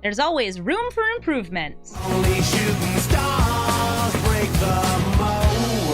there's always room for improvement. Only shooting stars break the mold.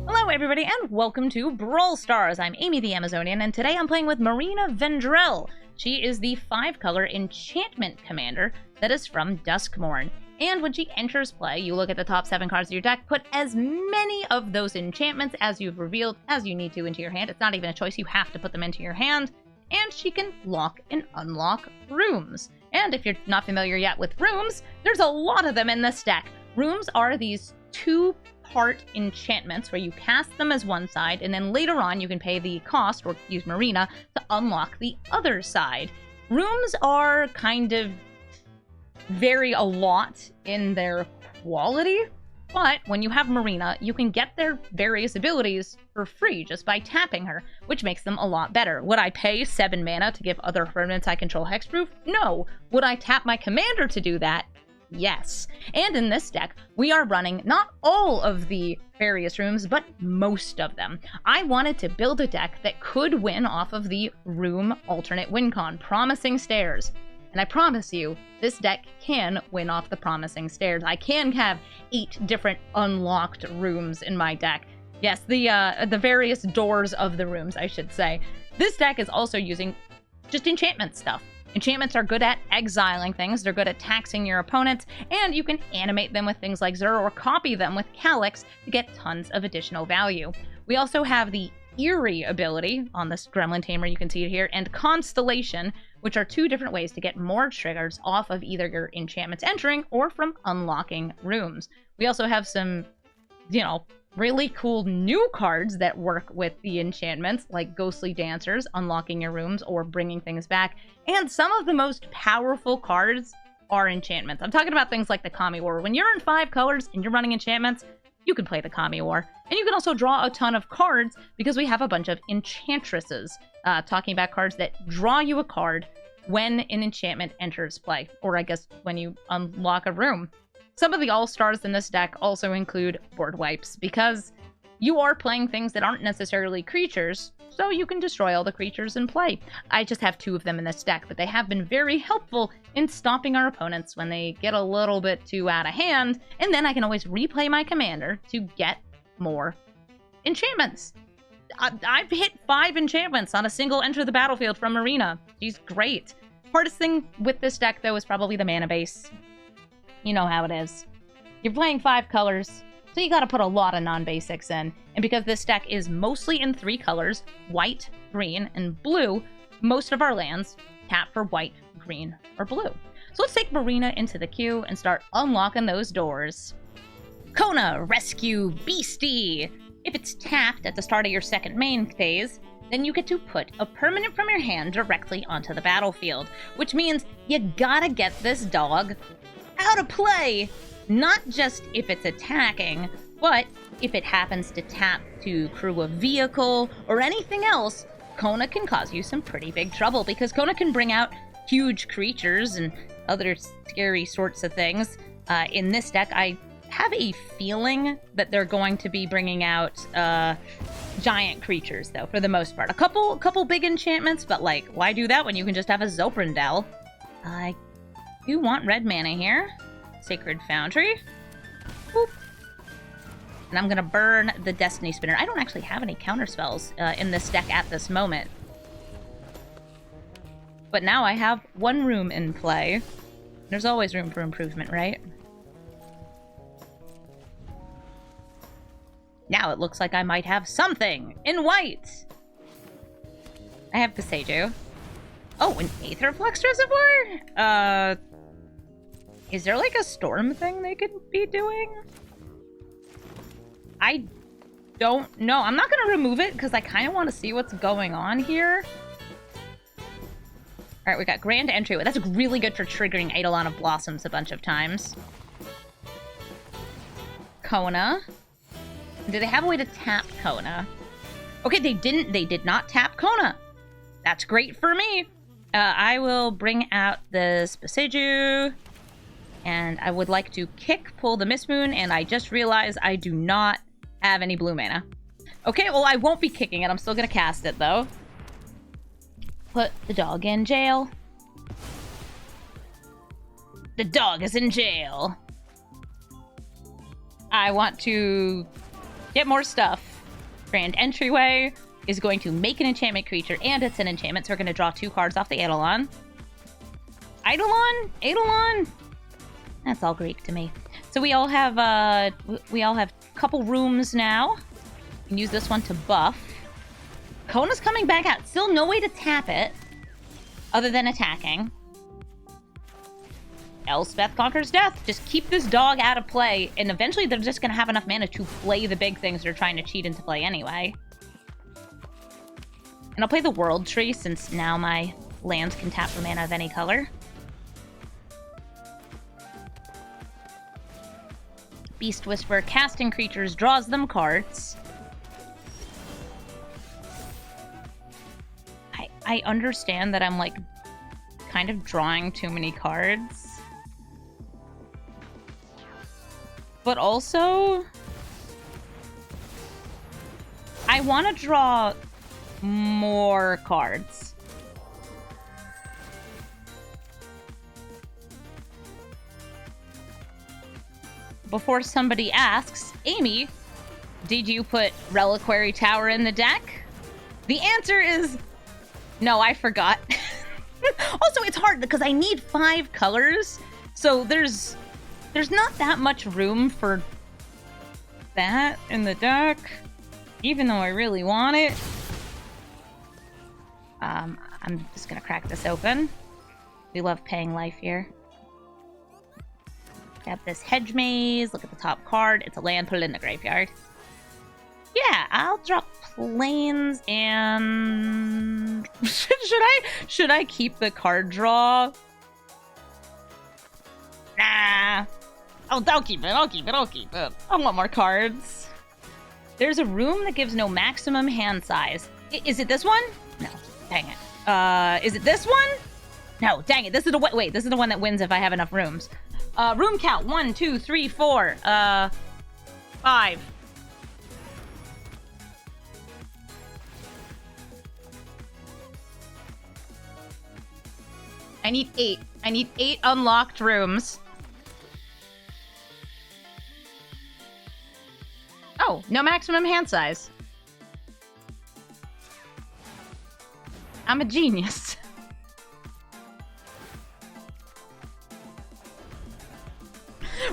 Hello everybody and welcome to Brawl Stars. I'm Amy the Amazonian and today I'm playing with Marina Vendrell. She is the 5-color enchantment commander that is from Duskmourn. And when she enters play, you look at the top 7 cards of your deck, put as many of those enchantments as you've revealed as you need to into your hand. It's not even a choice, you have to put them into your hand. And she can lock and unlock rooms. And if you're not familiar yet with rooms, there's a lot of them in this deck. Rooms are these 2-part enchantments where you cast them as one side, and then later on you can pay the cost, or use Marina, to unlock the other side. Rooms are kind of vary a lot in their quality, but when you have Marina, you can get their various abilities for free just by tapping her, which makes them a lot better. Would I pay 7 mana to give other permanents I control hexproof? No. Would I tap my commander to do that? Yes. And in this deck, we are running not all of the various rooms, but most of them. I wanted to build a deck that could win off of the room alternate win con, Promising Stairs. And I promise you, this deck can win off the Promising Stairs. I can have 8 different unlocked rooms in my deck. Yes, the various doors of the rooms, I should say. This deck is also using just enchantment stuff. Enchantments are good at exiling things, they're good at taxing your opponents, and you can animate them with things like Zur or copy them with Calyx to get tons of additional value. We also have the Eerie ability on this Gremlin Tamer, you can see it here, and Constellation, which are 2 different ways to get more triggers off of either your enchantments entering or from unlocking rooms. We also have some, really cool new cards that work with the enchantments, like Ghostly Dancers, unlocking your rooms or bringing things back. And some of the most powerful cards are enchantments. I'm talking about things like the Kami War. When you're in 5 colors and you're running enchantments, you can play the Kami War. And you can also draw a ton of cards because we have a bunch of enchantresses, talking about cards that draw you a card when an enchantment enters play, or I guess when you unlock a room. Some of the all-stars in this deck also include board wipes, because you are playing things that aren't necessarily creatures, so you can destroy all the creatures in play. I just have 2 of them in this deck, but they have been very helpful in stopping our opponents when they get a little bit too out of hand, and then I can always replay my commander to get more enchantments. I've hit 5 enchantments on a single enter the battlefield from Marina. She's great. Hardest thing with this deck, though, is probably the mana base. You know how it is. You're playing 5 colors, so you gotta put a lot of non-basics in. And because this deck is mostly in 3 colors, white, green, and blue, most of our lands tap for white, green, or blue. So let's take Marina into the queue and start unlocking those doors. Kona, Rescue Beastie! If it's tapped at the start of your second main phase, then you get to put a permanent from your hand directly onto the battlefield, which means you gotta get this dog out of play! Not just if it's attacking, but if it happens to tap to crew a vehicle or anything else, Kona can cause you some pretty big trouble, because Kona can bring out huge creatures and other scary sorts of things. In this deck, I have a feeling that they're going to be bringing out giant creatures, though, for the most part. A couple big enchantments, but like, why do that when you can just have a Zoprindel? I do want red mana here. Sacred Foundry. Boop. And I'm gonna burn the Destiny Spinner. I don't actually have any counterspells in this deck at this moment. But now I have 1 room in play. There's always room for improvement, right? Now it looks like I might have something in white. I have Poseidon. Oh, an Aetherflux Reservoir? Is there like a storm thing they could be doing? I don't know. I'm not gonna remove it because I kind of want to see what's going on here. All right, we got Grand Entryway. That's really good for triggering Eidolon of Blossoms a bunch of times. Kona. Do they have a way to tap Kona? Okay, they didn't. They did not tap Kona. That's great for me. I will bring out the Spaciju. And I would like to pull the Mistmoon, and I just realized I do not have any blue mana. Okay, well, I won't be kicking it. I'm still gonna cast it, though. Put the dog in jail. The dog is in jail. I want to get more stuff. Grand Entryway is going to make an enchantment creature, and it's an enchantment, so we're going to draw 2 cards off the Eidolon. Eidolon? That's all Greek to me. So we all have a couple rooms now. We can use this one to buff. Kona's coming back out. Still no way to tap it, other than attacking. Elspeth conquers death. Just keep this dog out of play, and eventually they're just going to have enough mana to play the big things they're trying to cheat into play anyway. And I'll play the World Tree, since now my lands can tap for mana of any color. Beast Whisper, casting creatures, draws them cards. I understand that I'm, like, kind of drawing too many cards. But also, I want to draw more cards. Before somebody asks, Amy, did you put Reliquary Tower in the deck? The answer is no, I forgot. Also, it's hard because I need 5 colors, so there's not that much room for that in the deck, even though I really want it. I'm just gonna crack this open. We love paying life here. Got this Hedge Maze. Look at the top card. It's a land, put it in the graveyard. Yeah, I'll drop Plains and... Should I keep the card draw? Nah. Oh, I'll keep it. I want more cards. There's a room that gives no maximum hand size. Is it this one? No. Dang it. Is it this one? No. Dang it. This is the wait. This is the one that wins if I have enough rooms. Room count 1, 2, 3, 4. 5. I need 8. I need 8 unlocked rooms. Oh, no maximum hand size. I'm a genius.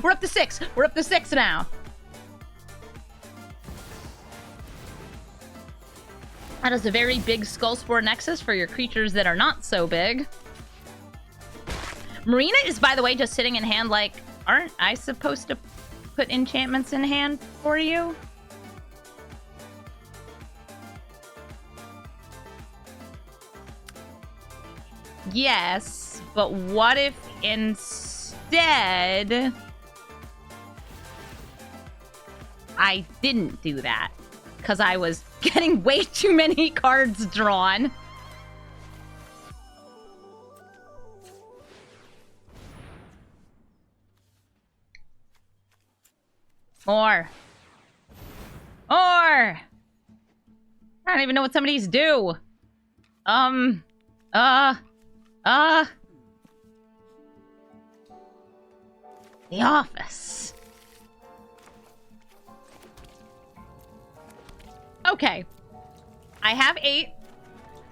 We're up to 6. We're up to 6 now. That is a very big Skullspore Nexus for your creatures that are not so big. Marina is, by the way, just sitting in hand like, aren't I supposed to put enchantments in hand for you? Yes, but what if instead I didn't do that? Because I was getting way too many cards drawn. More. I don't even know what some of these do. The Office. Okay. I have 8.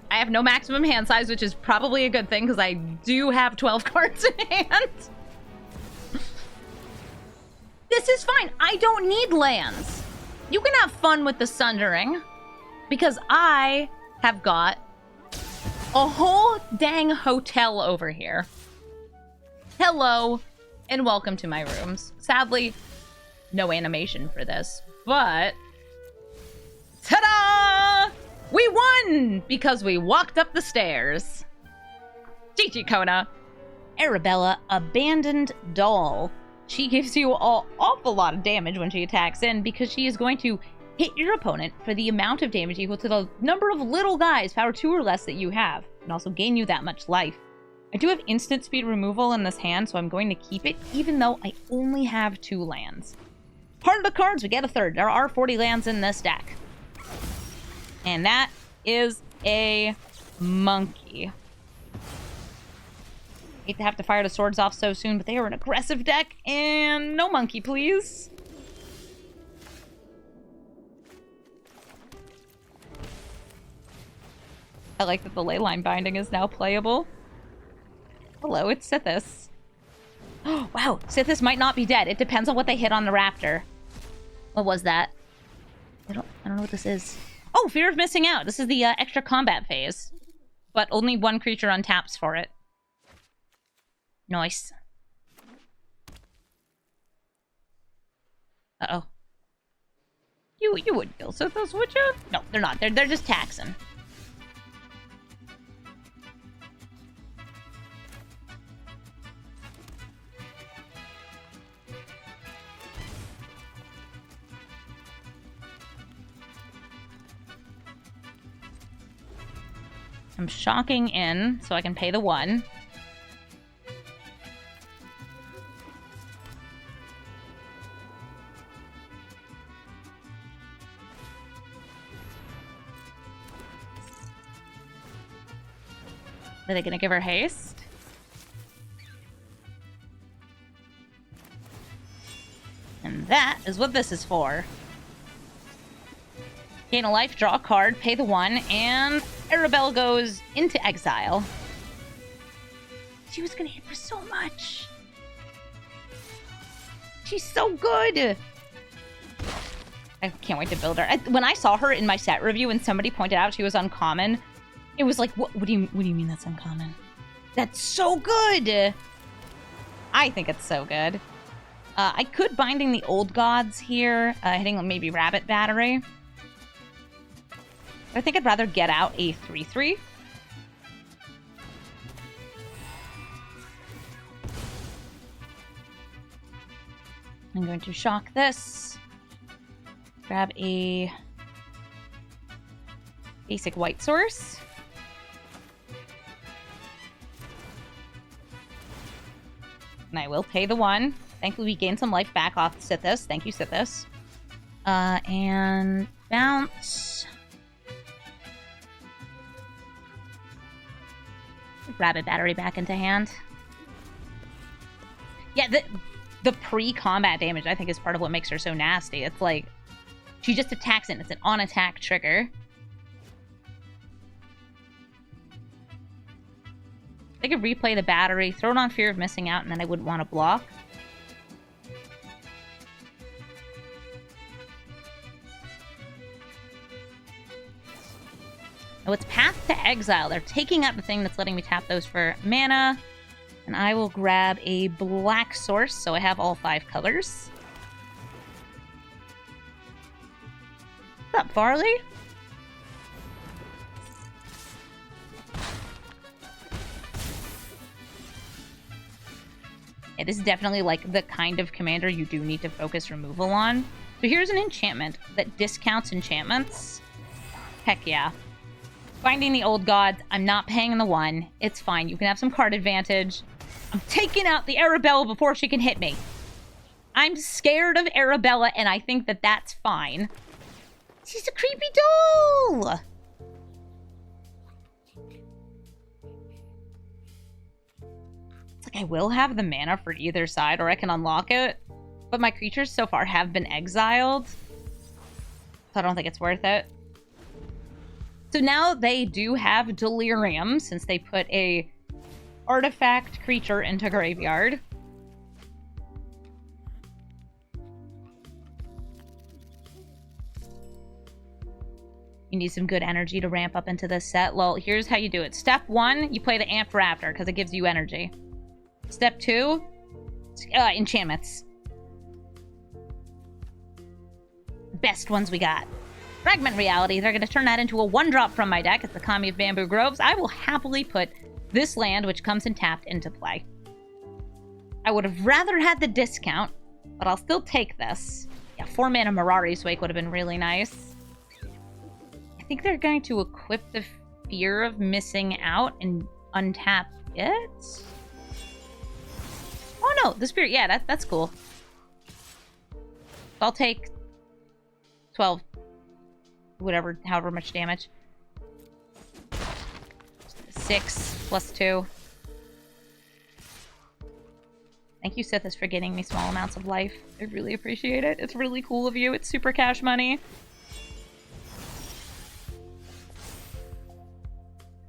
I have no maximum hand size, which is probably a good thing because I do have 12 cards in hand. This is fine. I don't need lands. You can have fun with the Sundering because I have got a whole dang hotel over here. Hello and welcome to my rooms. Sadly, no animation for this, but ta-da! We won because we walked up the stairs. GG Kona. Arabella, Abandoned Doll. She gives you an awful lot of damage when she attacks in because she is going to hit your opponent for the amount of damage equal to the number of little guys, power 2 or less, that you have, and also gain you that much life. I do have instant speed removal in this hand, so I'm going to keep it, even though I only have 2 lands. Part of the cards, we get a third. There are 40 lands in this deck. And that is a monkey. Hate to have to fire the swords off so soon, but they are an aggressive deck, and no monkey, please. I like that the leyline binding is now playable. Hello, it's Sithis. Oh, wow, Sithis might not be dead. It depends on what they hit on the raptor. What was that? I don't know what this is. Oh, Fear of Missing Out. This is the extra combat phase. But only one creature untaps for it. Nice. Uh-oh. You wouldn't kill Sithis, would you? No, they're not. They're just taxing. I'm shocking in so I can pay the 1. Are they gonna give her haste? And that is what this is for. Gain a life, draw a card, pay the 1, and Arabelle goes into exile. She was gonna hit for so much. She's so good. I can't wait to build her. When I saw her in my set review and somebody pointed out she was uncommon, it was like, what do you mean that's uncommon? That's so good. I think it's so good. I could Binding the Old Gods here, hitting maybe Rabbit Battery. I think I'd rather get out a 3/3. I'm going to shock this. Grab a basic white source. And I will pay the 1. Thankfully, we gained some life back off Sithis. Thank you, Sithis. And bounce. Rabbit Battery back into hand. Yeah, the pre-combat damage, I think, is part of what makes her so nasty. It's like, she just attacks it. It's an on-attack trigger. I could replay the battery, throw it on Fear of Missing Out, and then I wouldn't want to block. Oh, it's Path to Exile. They're taking out the thing that's letting me tap those for mana. And I will grab a black source, so I have all 5 colors. What's up, Farley? It is definitely like the kind of commander you do need to focus removal on. So here's an enchantment that discounts enchantments. Heck yeah. Binding the Old Gods. I'm not paying the 1. It's fine. You can have some card advantage. I'm taking out the Arabella before she can hit me. I'm scared of Arabella, and I think that that's fine. She's a creepy doll! It's like I will have the mana for either side, or I can unlock it. But my creatures so far have been exiled. So I don't think it's worth it. So now they do have Delirium, since they put a artifact creature into graveyard. You need some good energy to ramp up into this set. Well, here's how you do it. Step 1, you play the Amped Raptor, because it gives you energy. Step 2, enchantments. Best ones we got. Fragment Reality, they're going to turn that into a 1-drop from my deck. It's the Kami of Bamboo Groves. I will happily put this land, which comes in tapped, into play. I would have rather had the discount, but I'll still take this. Yeah, 4-mana Mirari's Wake would have been really nice. I think they're going to equip the Fear of Missing Out and untap it? Oh no, the Spirit, yeah, that's cool. I'll take 12. Whatever, however much damage. 6 plus 2. Thank you, Sithis, for getting me small amounts of life. I really appreciate it. It's really cool of you. It's super cash money.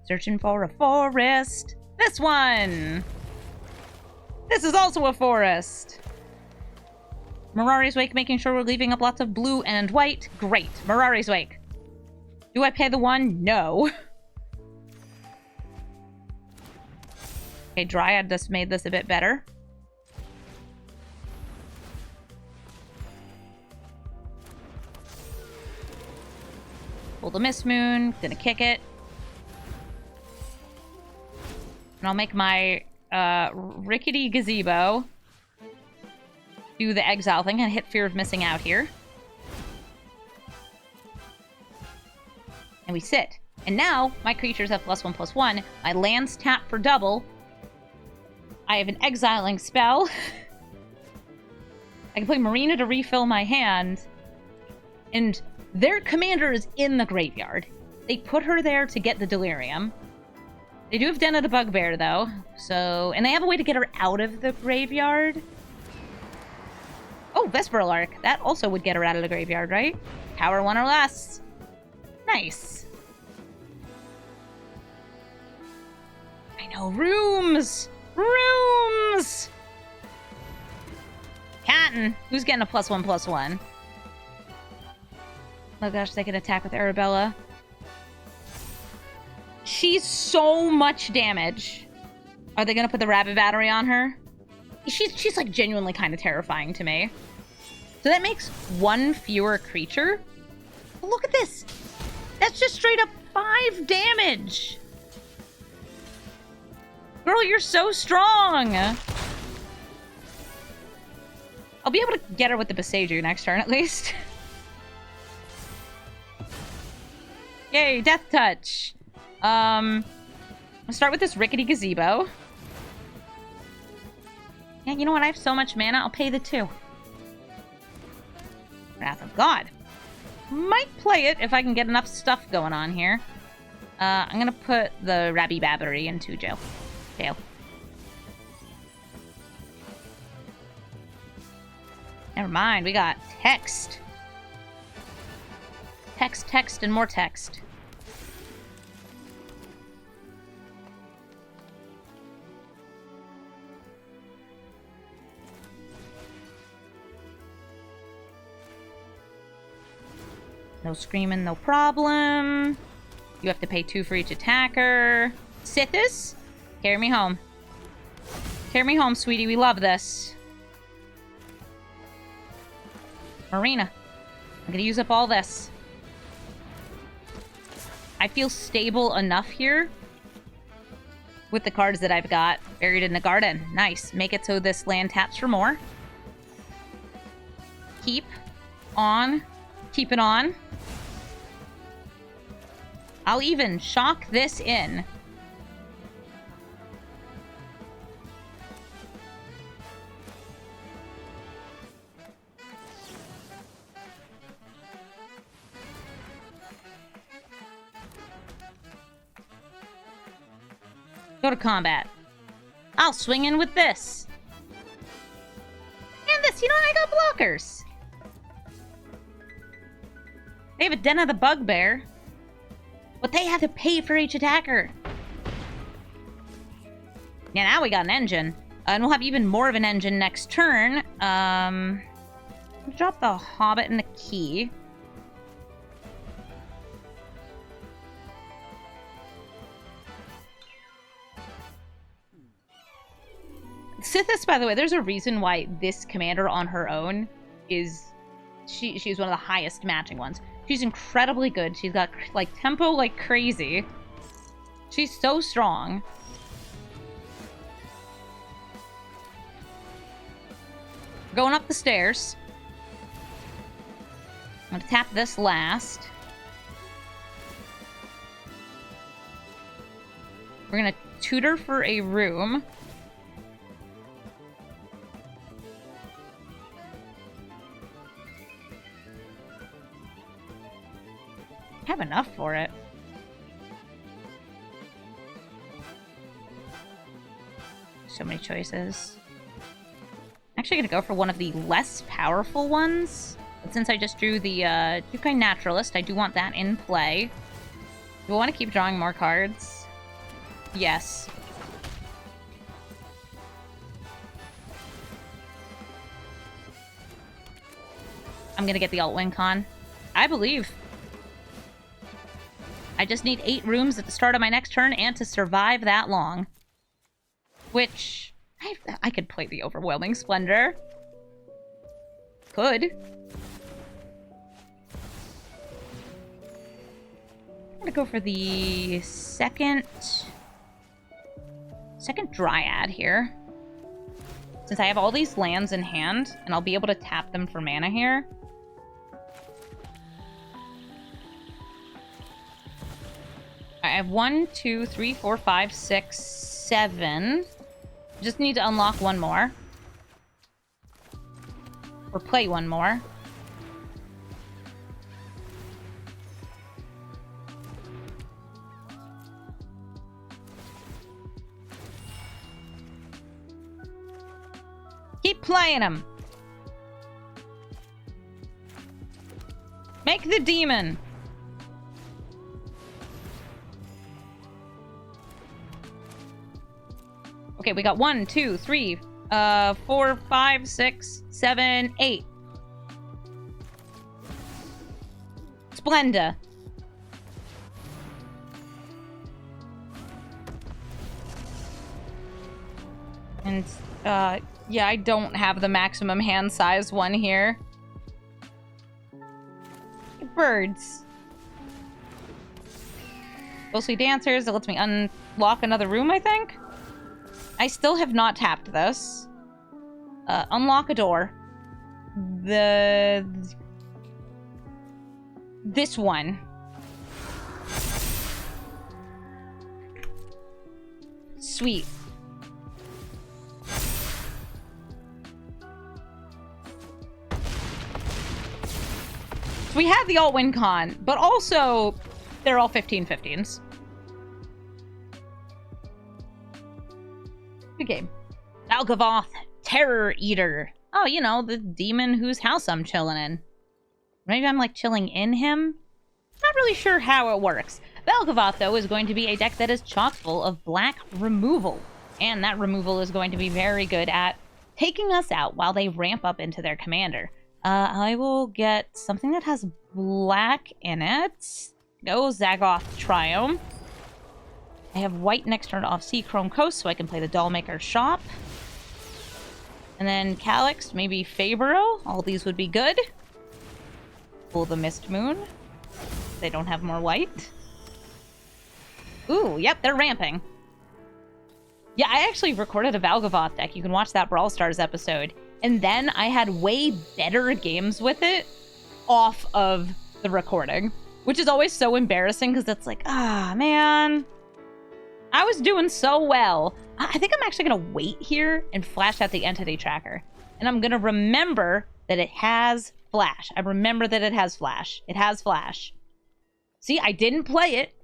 Searching for a forest. This one! This is also a forest! Mirari's Wake, making sure we're leaving up lots of blue and white. Great. Mirari's Wake. Do I pay the one? No. Okay, Dryad just made this a bit better. Pull the Mist Moon. Gonna kick it. And I'll make my rickety gazebo. Do the exile thing and hit Fear of Missing Out here. And we sit. And now, my creatures have +1/+1. My lands tap for double. I have an exiling spell. I can play Marina to refill my hand. And their commander is in the graveyard. They put her there to get the Delirium. They do have Den of the Bugbear, though. So, and they have a way to get her out of the graveyard. Oh, Vesperal Arc. That also would get her out of the graveyard, right? Power 1 or less. Nice. I know. Rooms! Rooms! Catton. Who's getting a +1/+1? Oh gosh, they can attack with Arabella. She's so much damage. Are they gonna put the Rabbit Battery on her? She's like genuinely kind of terrifying to me. So that makes one fewer creature. But look at this. That's just straight up 5 damage. Girl, you're so strong. I'll be able to get her with the Besaju next turn at least. Yay, Death Touch. I'll start with this rickety gazebo. Yeah, you know what? I have so much mana, I'll pay the 2. Wrath of God. Might play it if I can get enough stuff going on here. I'm gonna put the Rabby Babbery into jail. Never mind, we got text. Text, and more text. No screaming, no problem. You have to pay 2 for each attacker. Sithis, carry me home. Carry me home, sweetie. We love this. Marina, I'm gonna use up all this. I feel stable enough here with the cards that I've got. Buried in the Garden. Nice. Make it so this land taps for more. Keep on. Keep it on. I'll even shock this in. Go to combat. I'll swing in with this. And this. You know, I got blockers. They have a Den of the Bugbear. But they have to pay for each attacker. Yeah, now we got an engine. And we'll have even more of an engine next turn. Drop the Hobbit and the key. Sithis, by the way, there's a reason why this commander on her own is... She's one of the highest matching ones. She's incredibly good. She's got, like, tempo like crazy. She's so strong. We're going up the stairs. I'm gonna tap this last. We're gonna tutor for a room. I have enough for it. So many choices. Actually gonna go for one of the less powerful ones. But since I just drew the Jukai Naturalist, I do want that in play. Do I want to keep drawing more cards? Yes. I'm gonna get the alt win con. I believe. I just need 8 rooms at the start of my next turn and to survive that long. Which, I could play the Overwhelming Splendor. Could. I'm gonna go for the second Dryad here. Since I have all these lands in hand, and I'll be able to tap them for mana here. I have 1, 2, 3, 4, 5, 6, 7. Just need to unlock one more. Or play one more. Keep playing them. Make the demon. Okay, we got 1, 2, 3, 4, 5, 6, 7, 8. Splenda. And, yeah, I don't have the maximum hand size one here. Birds. Ghostly Dancers, it lets me unlock another room, I think? I still have not tapped this. Unlock a door. This one. Sweet. So we have the alt win con, but also they're all 15/15s. Good game. Valgavoth, Terror Eater. Oh, you know, the demon whose house I'm chilling in. Maybe I'm, like, chilling in him? Not really sure how it works. Valgavoth, though, is going to be a deck that is chock full of black removal. And that removal is going to be very good at taking us out while they ramp up into their commander. I will get something that has black in it. Go Zagoth Triome. I have white next turn off Sea Chrome Coast, so I can play the Dollmaker Shop. And then Calyx, maybe Fabro. All these would be good. Pull the Mist Moon. They don't have more white. Ooh, yep, they're ramping. Yeah, I actually recorded a Valgavoth deck. You can watch that Brawl Stars episode. And then I had way better games with it off of the recording. Which is always so embarrassing, because it's like, ah, man. I was doing so well. I think I'm actually going to wait here and flash out the entity tracker. And I'm going to remember that it has flash. I remember that it has flash. It has flash. See, I didn't play it.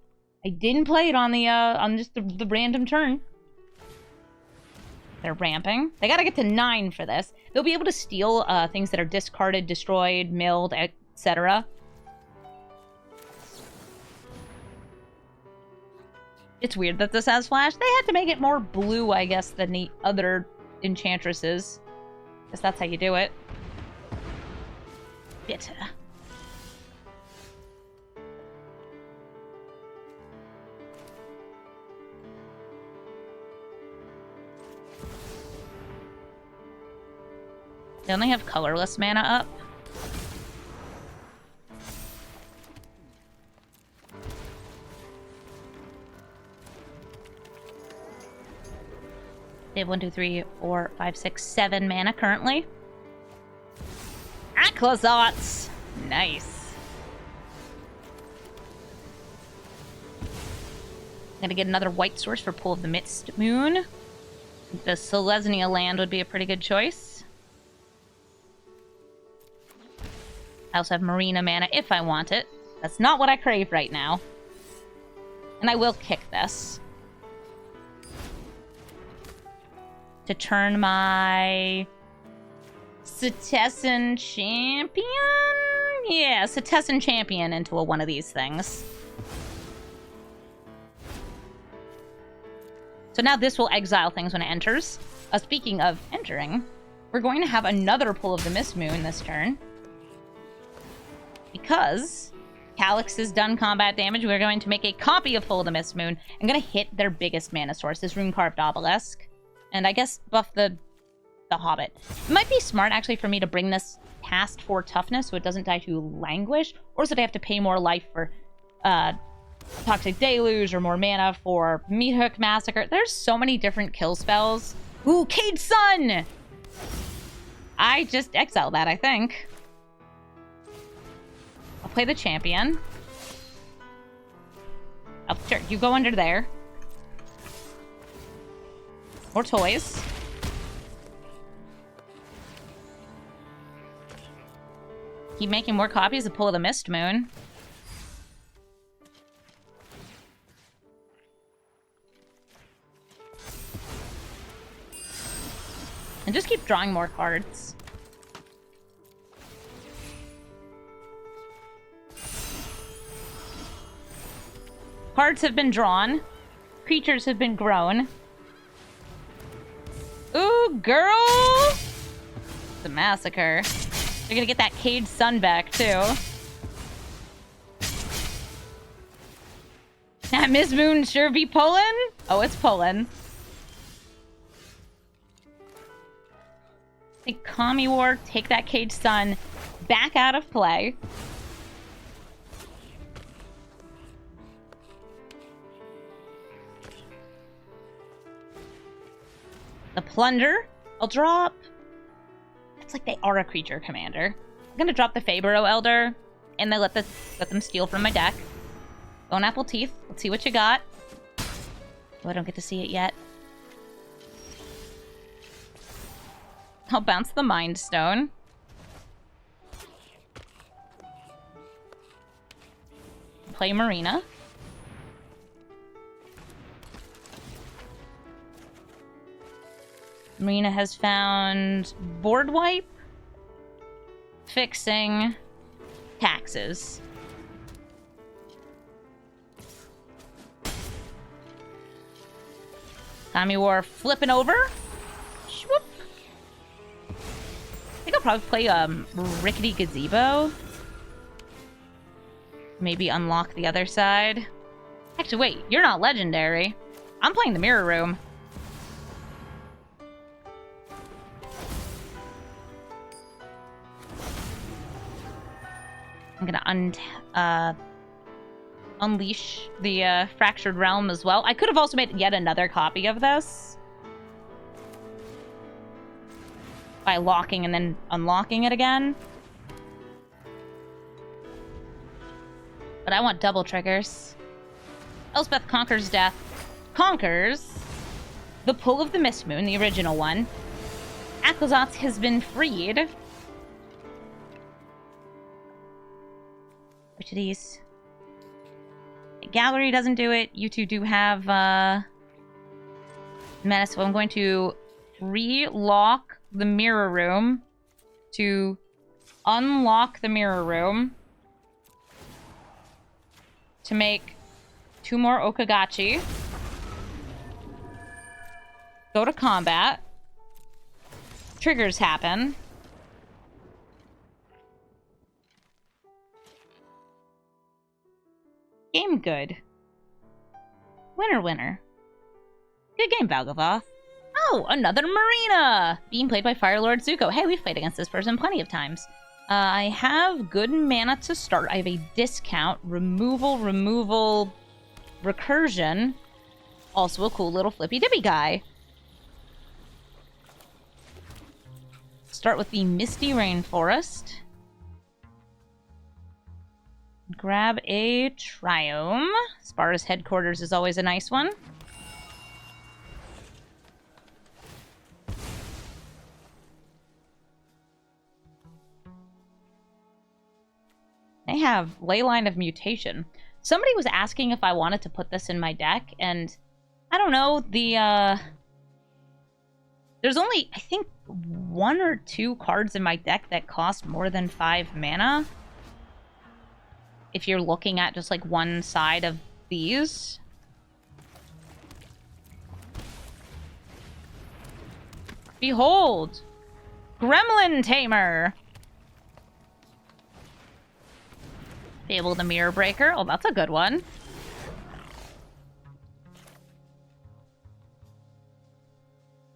I didn't play it on the on just the random turn. They're ramping. They gotta get to 9 for this. They'll be able to steal things that are discarded, destroyed, milled, etc. It's weird that this has flash. They had to make it more blue, I guess, than the other enchantresses. Guess that's how you do it. Bitter. They only have colorless mana up. They have 1, 2, 3, 4, 5, 6, 7 mana currently. Aquazots! Nice. Gonna get another white source for Pull of the Mist Moon. The Selesnya land would be a pretty good choice. I also have Marina mana if I want it. That's not what I crave right now. And I will kick this. To turn my Citizen Champion? Yeah, Citizen Champion into one of these things. So now this will exile things when it enters. Speaking of entering, we're going to have another pull of the Mist Moon this turn. Because Calyx has done combat damage, we're going to make a copy of Pull of the Mist Moon. I'm going to hit their biggest mana source, this rune-carved obelisk. And I guess buff the Hobbit. It might be smart, actually, for me to bring this past 4 toughness so it doesn't die to Languish, or so they have to pay more life for Toxic Deluge or more mana for Meat Hook Massacre. There's so many different kill spells. Ooh, Cade Sun! I just exiled that, I think. I'll play the champion. Oh, sure, you go under there. More toys. Keep making more copies of Pull of the Mist Moon. And just keep drawing more cards. Cards have been drawn. Creatures have been grown. Ooh, girl! It's a massacre. You're gonna get that Cade Sun back, too. That Miss Moon sure be pulling? Oh, it's pulling. Take Kami War, take that Cade Sun back out of play. The Plunder. I'll drop... It's like they are a creature commander. I'm gonna drop the Fabro Elder, and then let them steal from my deck. Bone Apple Teeth. Let's see what you got. Oh, I don't get to see it yet. I'll bounce the Mind Stone. Play Marina. Marina has found board wipe, fixing, taxes. Kami War flipping over. Swoop. I think I'll probably play Rickety Gazebo. Maybe unlock the other side. Actually, wait, you're not legendary. I'm playing the Mirror Room. I'm gonna unleash the Fractured Realm as well. I could have also made yet another copy of this by locking and then unlocking it again. But I want double triggers. Elspeth Conquers Death. Conquers the Pull of the Mist Moon, the original one. Akazatz has been freed. Which of these? Gallery doesn't do it. You two do have Menace, so I'm going to relock the Mirror Room to unlock the Mirror Room to make 2 more Okagachi. Go to combat. Triggers happen. Game good. Winner, winner. Good game, Valgavoth. Oh, another Marina! Being played by Firelord Zuko. Hey, we've played against this person plenty of times. I have good mana to start. I have a discount. Removal, recursion. Also a cool little flippy-dippy guy. Start with the Misty Rainforest. Grab a Triome. Sparta's headquarters is always a nice one. They have Leyline of Mutation. Somebody was asking if I wanted to put this in my deck, and I don't know, there's only, I think, 1 or 2 cards in my deck that cost more than 5 mana. If you're looking at just like one side of these. Behold! Gremlin Tamer! Be able to Mirror Breaker. Oh, that's a good one.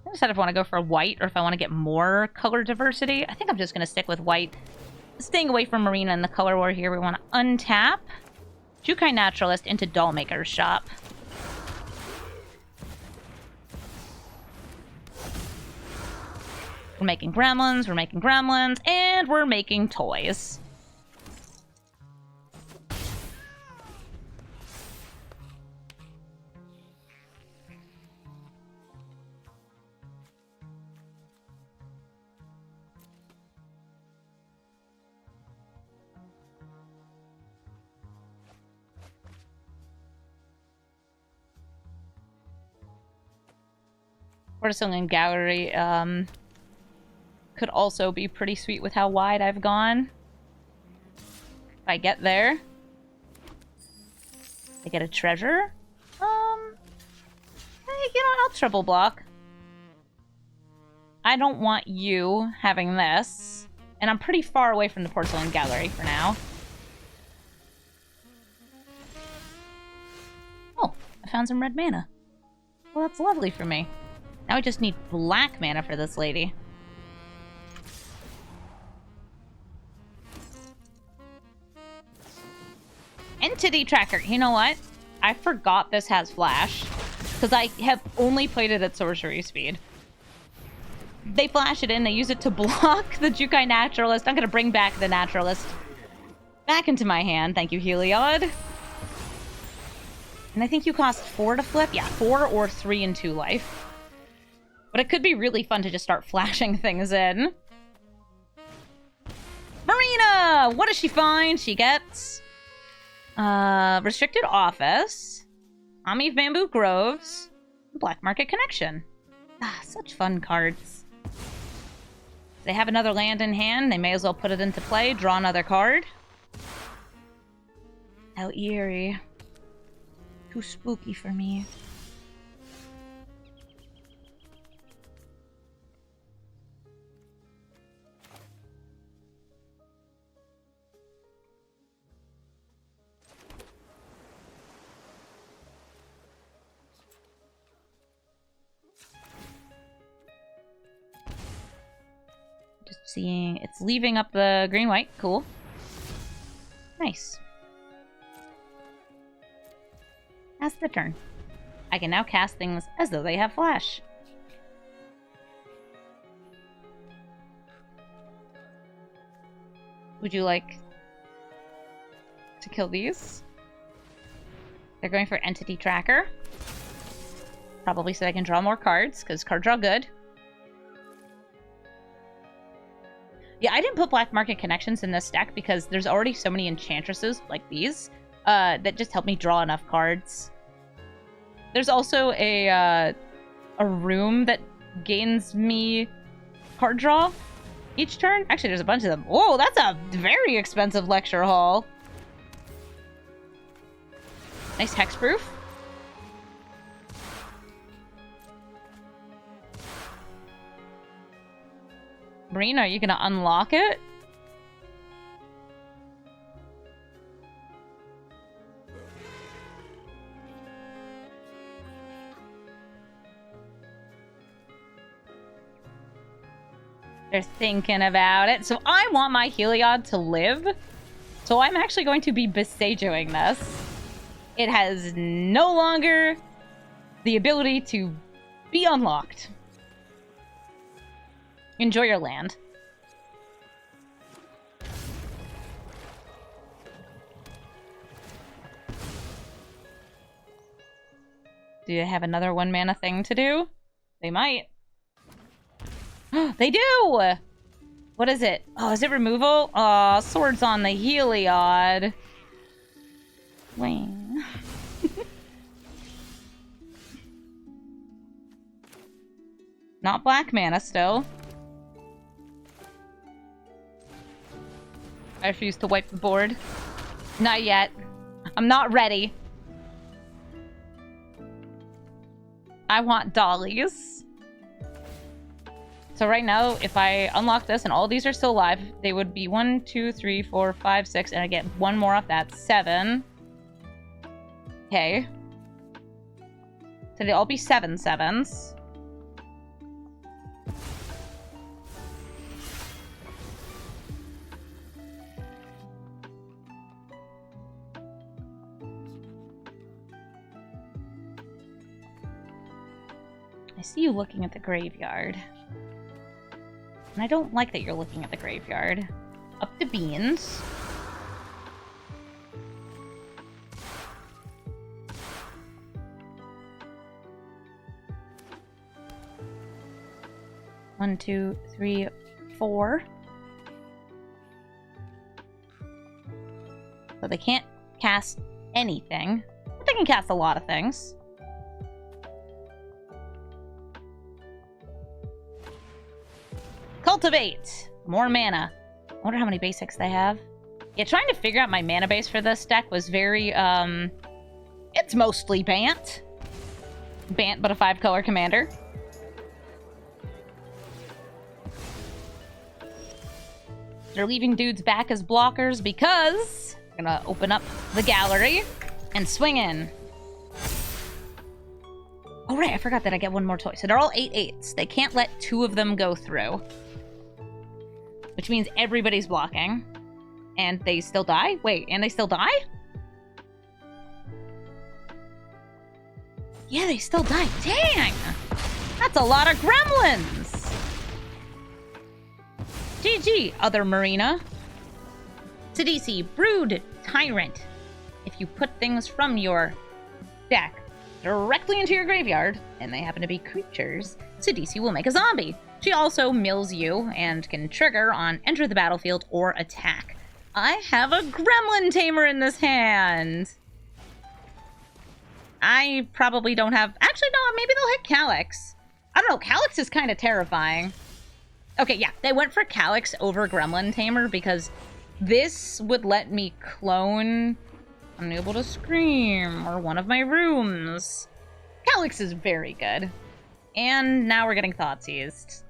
I decide if I want to go for white or if I want to get more color diversity. I think I'm just going to stick with white. Staying away from Marina in the color war here. We want to untap Jukai Naturalist into Dollmaker's Shop. We're making gremlins, and we're making toys. Porcelain Gallery could also be pretty sweet with how wide I've gone. If I get there, I get a treasure. Hey, you know, I'll triple block. I don't want you having this, and I'm pretty far away from the Porcelain Gallery for now. Oh, I found some red mana. Well, that's lovely for me. Now I just need black mana for this lady. Entity Tracker. You know what? I forgot this has flash. Because I have only played it at sorcery speed. They flash it in. They use it to block the Jukai Naturalist. I'm going to bring back the Naturalist back into my hand. Thank you, Heliod. And I think you cost 4 to flip. Yeah, 4 or 3 and 2 life. But it could be really fun to just start flashing things in. Marina! What does she find? She gets Restricted Office, Ami Bamboo Groves, Black Market Connection. Ah, such fun cards. They have another land in hand. They may as well put it into play. Draw another card. How eerie. Too spooky for me. Seeing it's leaving up the green-white. Cool. Nice. That's the turn. I can now cast things as though they have flash. Would you like to kill these? They're going for Entity Tracker. Probably so I can draw more cards, because card draw good. Yeah, I didn't put Black Market Connections in this deck because there's already so many Enchantresses like these that just help me draw enough cards. There's also a room that gains me card draw each turn. Actually, there's a bunch of them. Whoa, that's a very expensive lecture hall. Nice hexproof. Marina, are you gonna unlock it? They're thinking about it. So I want my Heliod to live. So I'm actually going to be Besageoing this. It has no longer the ability to be unlocked. Enjoy your land. Do you have another 1 mana thing to do? They might. They do! What is it? Oh, is it removal? Aw, swords on the Heliod. Wing. Not black mana still. I refuse to wipe the board. Not yet. I'm not ready. I want dollies. So right now, if I unlock this and all these are still alive, they would be 1, 2, 3, 4, 5, 6, and I get one more off that. 7. Okay. So they all be 7 sevens. I see you looking at the graveyard. And I don't like that you're looking at the graveyard. Up to beans. One, 2, 3, 4. So they can't cast anything. But they can cast a lot of things. Cultivate! More mana. I wonder how many basics they have. Yeah, trying to figure out my mana base for this deck was very, it's mostly Bant. Bant, but a 5-color commander. They're leaving dudes back as blockers because I'm gonna open up the gallery and swing in. Oh, right, I forgot that I get one more toy. So they're all 8/8s. They can't let 2 of them go through. Which means everybody's blocking. And they still die? Wait, and they still die? Yeah, they still die. Dang! That's a lot of gremlins! GG, other Marina. Sidisi, Brood Tyrant. If you put things from your deck directly into your graveyard, and they happen to be creatures, Sidisi will make a zombie. She also mills you and can trigger on enter the battlefield or attack. I have a Gremlin Tamer in this hand. I probably don't have... Actually, no, maybe they'll hit Calyx. I don't know, Calyx is kind of terrifying. Okay, yeah, they went for Calyx over Gremlin Tamer because this would let me clone Unable to Scream or one of my rooms. Calyx is very good. And now we're getting Thoughtseize.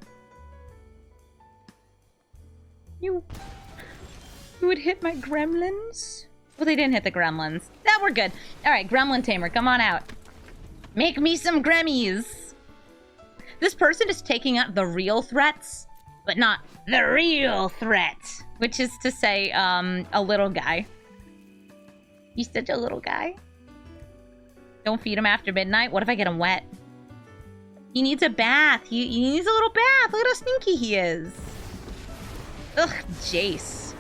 You would hit my gremlins? Well, they didn't hit the gremlins. Now we're good. Alright, Gremlin Tamer, come on out. Make me some Gremmies! This person is taking out the real threats, but not the real threat. Which is to say, a little guy. He's such a little guy. Don't feed him after midnight. What if I get him wet? He needs a bath. He needs a little bath. Look at how stinky he is. Ugh, Jace.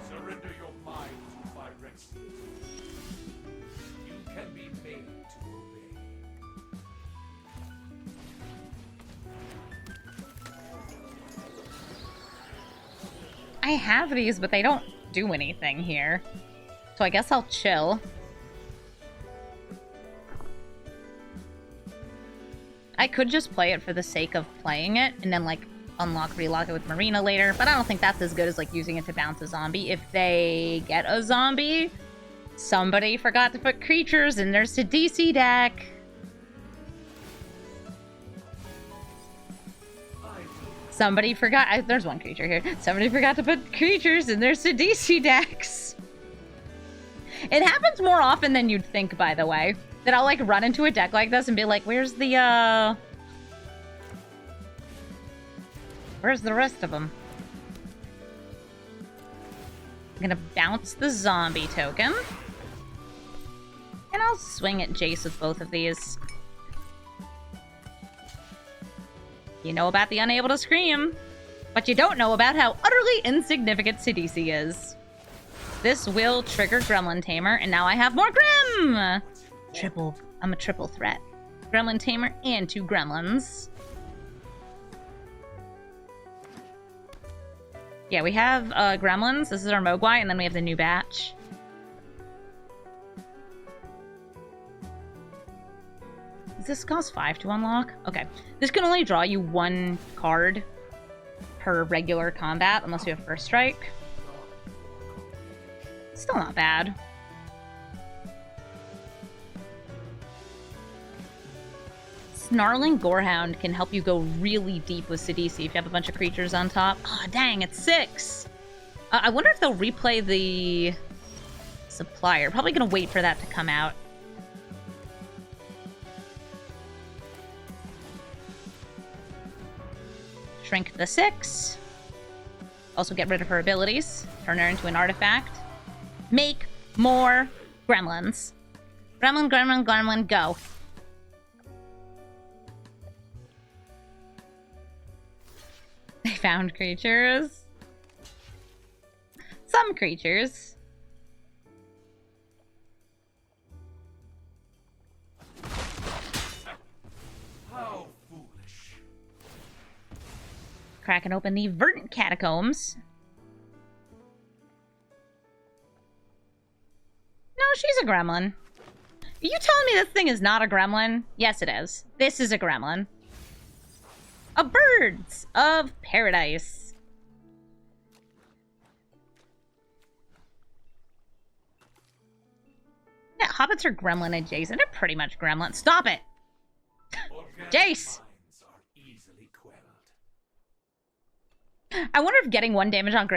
Surrender your mind to Vorinclex. You can be made to obey. I have these, but they don't do anything here. So I guess I'll chill. I could just play it for the sake of playing it, and then, like, relock it with Marina later, but I don't think that's as good as, like, using it to bounce a zombie. If they get a zombie, somebody forgot to put creatures in their Sidisi deck. Somebody forgot... there's one creature here. Somebody forgot to put creatures in their Sidisi decks. It happens more often than you'd think, by the way. That I'll, like, run into a deck like this and be like, where's the, where's the rest of them? I'm gonna bounce the zombie token. And I'll swing at Jace with both of these. You know about the Unable to Scream, but you don't know about how utterly insignificant Sidisi is. This will trigger Gremlin Tamer, and now I have more Grim! I'm a triple threat. Gremlin Tamer and 2 gremlins. Yeah, we have gremlins. This is our Mogwai, and then we have the new batch. Does this cost 5 to unlock? Okay. This can only draw you 1 card per regular combat, unless you have First Strike. Still not bad. Snarling Gorehound can help you go really deep with Sidisi if you have a bunch of creatures on top. Oh, dang, it's 6! I wonder if they'll replay the supplier. Probably gonna wait for that to come out. Shrink the 6. Also get rid of her abilities. Turn her into an artifact. Make more gremlins. Gremlin, gremlin, gremlin, go. They found creatures. Some creatures. How foolish. Cracking open the verdant catacombs. No, she's a gremlin. Are you telling me this thing is not a gremlin? Yes, it is. This is a gremlin. A birds of paradise. Yeah, hobbits are gremlin adjacent. They're pretty much gremlin. Stop it! Jace! I wonder if getting 1 damage on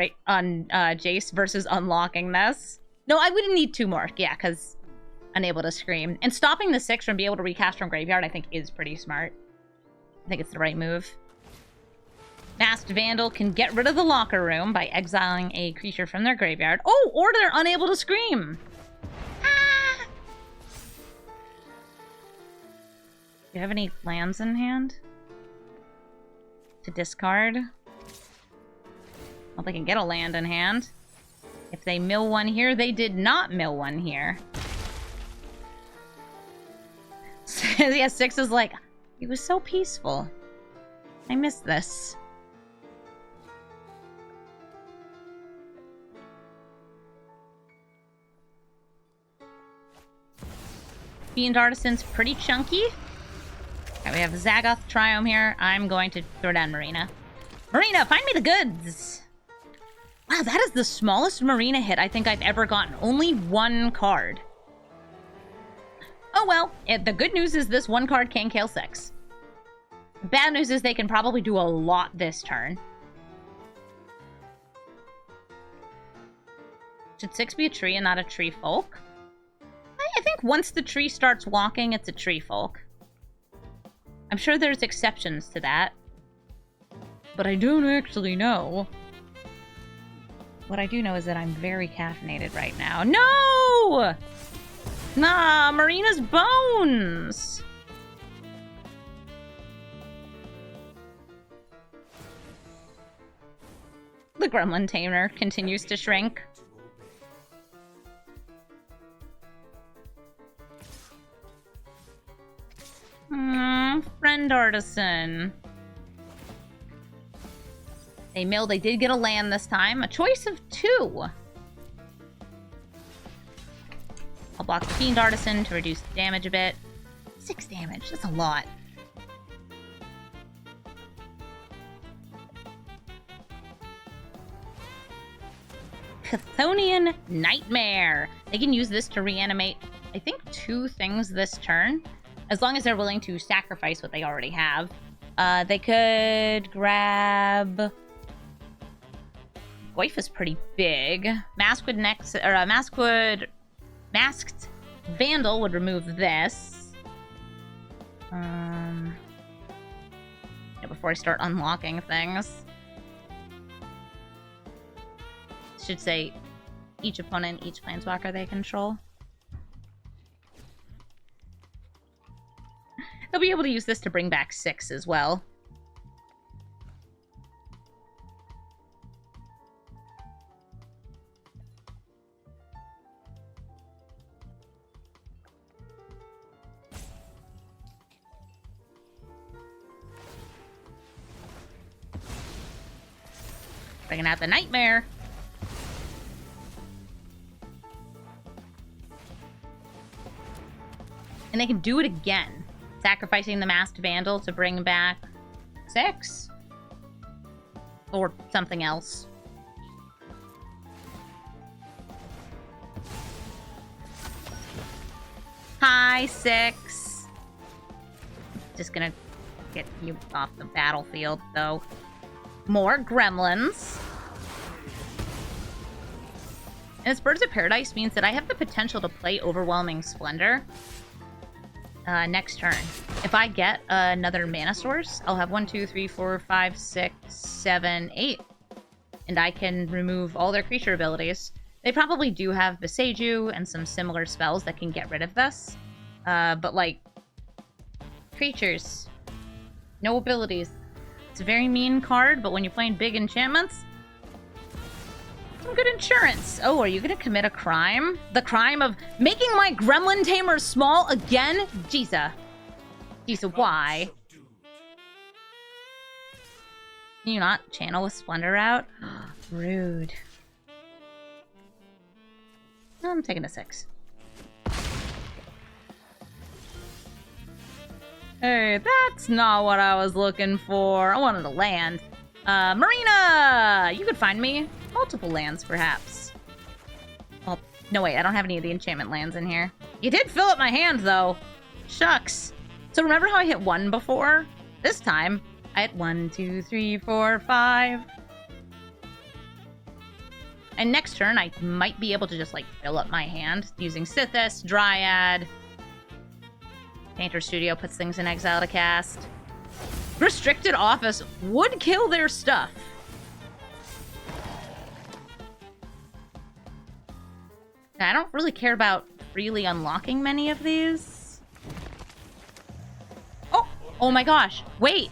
Jace versus unlocking this. No, I wouldn't need 2 more. Yeah, because unable to scream. And stopping the 6 from being able to recast from graveyard, I think, is pretty smart. I think it's the right move. Masked Vandal can get rid of the locker room by exiling a creature from their graveyard. Oh, or they're unable to scream. Ah! Do you have any lands in hand? To discard? Well, they can get a land in hand. If they mill one here, they did not mill one here. Yeah, 6 is like, it was so peaceful. I miss this. Fiend Artisan's pretty chunky. Okay, we have Zagoth Triome here. I'm going to throw down Marina. Marina, find me the goods! Wow, that is the smallest Marina hit I think I've ever gotten. Only 1 card. Oh well, the good news is this 1 card can kill 6. The bad news is they can probably do a lot this turn. Should 6 be a tree and not a tree folk? I think once the tree starts walking, it's a tree folk. I'm sure there's exceptions to that. But I don't actually know. What I do know is that I'm very caffeinated right now. No! Nah, Marina's bones! The Gremlin Tamer continues to shrink. Friend Artisan. They milled. They did get a land this time. A choice of 2. I'll block the Fiend Artisan to reduce the damage a bit. 6 damage. That's a lot. Chthonian Nightmare. They can use this to reanimate, I think, 2 things this turn. As long as they're willing to sacrifice what they already have. They could grab... Goyf is pretty big. Masked Vandal would remove this. Yeah, before I start unlocking things. Should say each opponent, each planeswalker they control. They'll be able to use this to bring back 6 as well. Bringing out the Nightmare. And they can do it again. Sacrificing the Masked Vandal to bring back 6. Or something else. Hi, 6. Just gonna get you off the battlefield, though. More gremlins. And this Birds of Paradise means that I have the potential to play Overwhelming Splendor next turn. If I get another mana source, I'll have 1, 2, 3, 4, 5, 6, 7, 8. And I can remove all their creature abilities. They probably do have Beseiju and some similar spells that can get rid of this. But, like, creatures. No abilities. It's a very mean card, but when you're playing big enchantments, some good insurance. Oh, are you gonna commit a crime? The crime of making my gremlin tamer small again? Jesus. Jesus, why? Can you not channel with Splendor out? Rude. I'm taking a 6. Hey, that's not what I was looking for. I wanted a land. Marina! You could find me multiple lands, perhaps. Well, no, wait, I don't have any of the enchantment lands in here. You did fill up my hand, though. Shucks. So remember how I hit 1 before? This time, I hit 1, 2, 3, 4, 5. And next turn, I might be able to just, like, fill up my hand using Sithis, Dryad. Painter Studio puts things in exile to cast. Restricted Office would kill their stuff. I don't really care about freely unlocking many of these. Oh! Oh my gosh. Wait.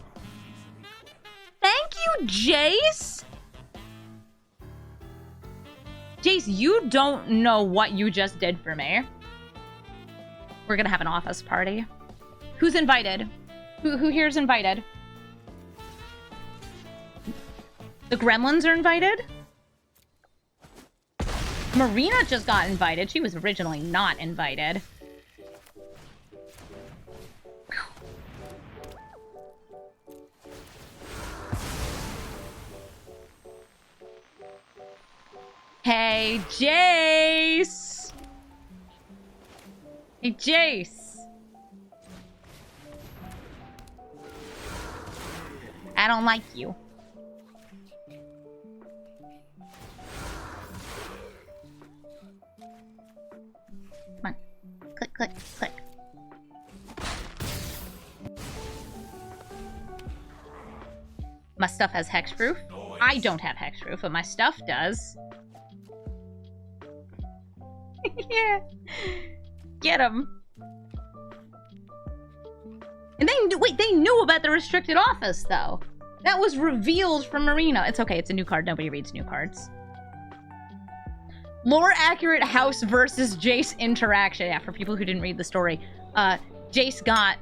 Thank you, Jace! Jace, you don't know what you just did for me. We're gonna have an office party. Who's invited? Who here's invited? The gremlins are invited? Marina just got invited. She was originally not invited. Hey, Jace! Hey, Jace! I don't like you. Come on. Click, click, click. My stuff has hexproof. I don't have hexproof, but my stuff does. Yeah. Get him. And they knew about the restricted office, though. That was revealed from Marina. It's okay, it's a new card. Nobody reads new cards. More accurate House versus Jace interaction. Yeah, for people who didn't read the story. Jace got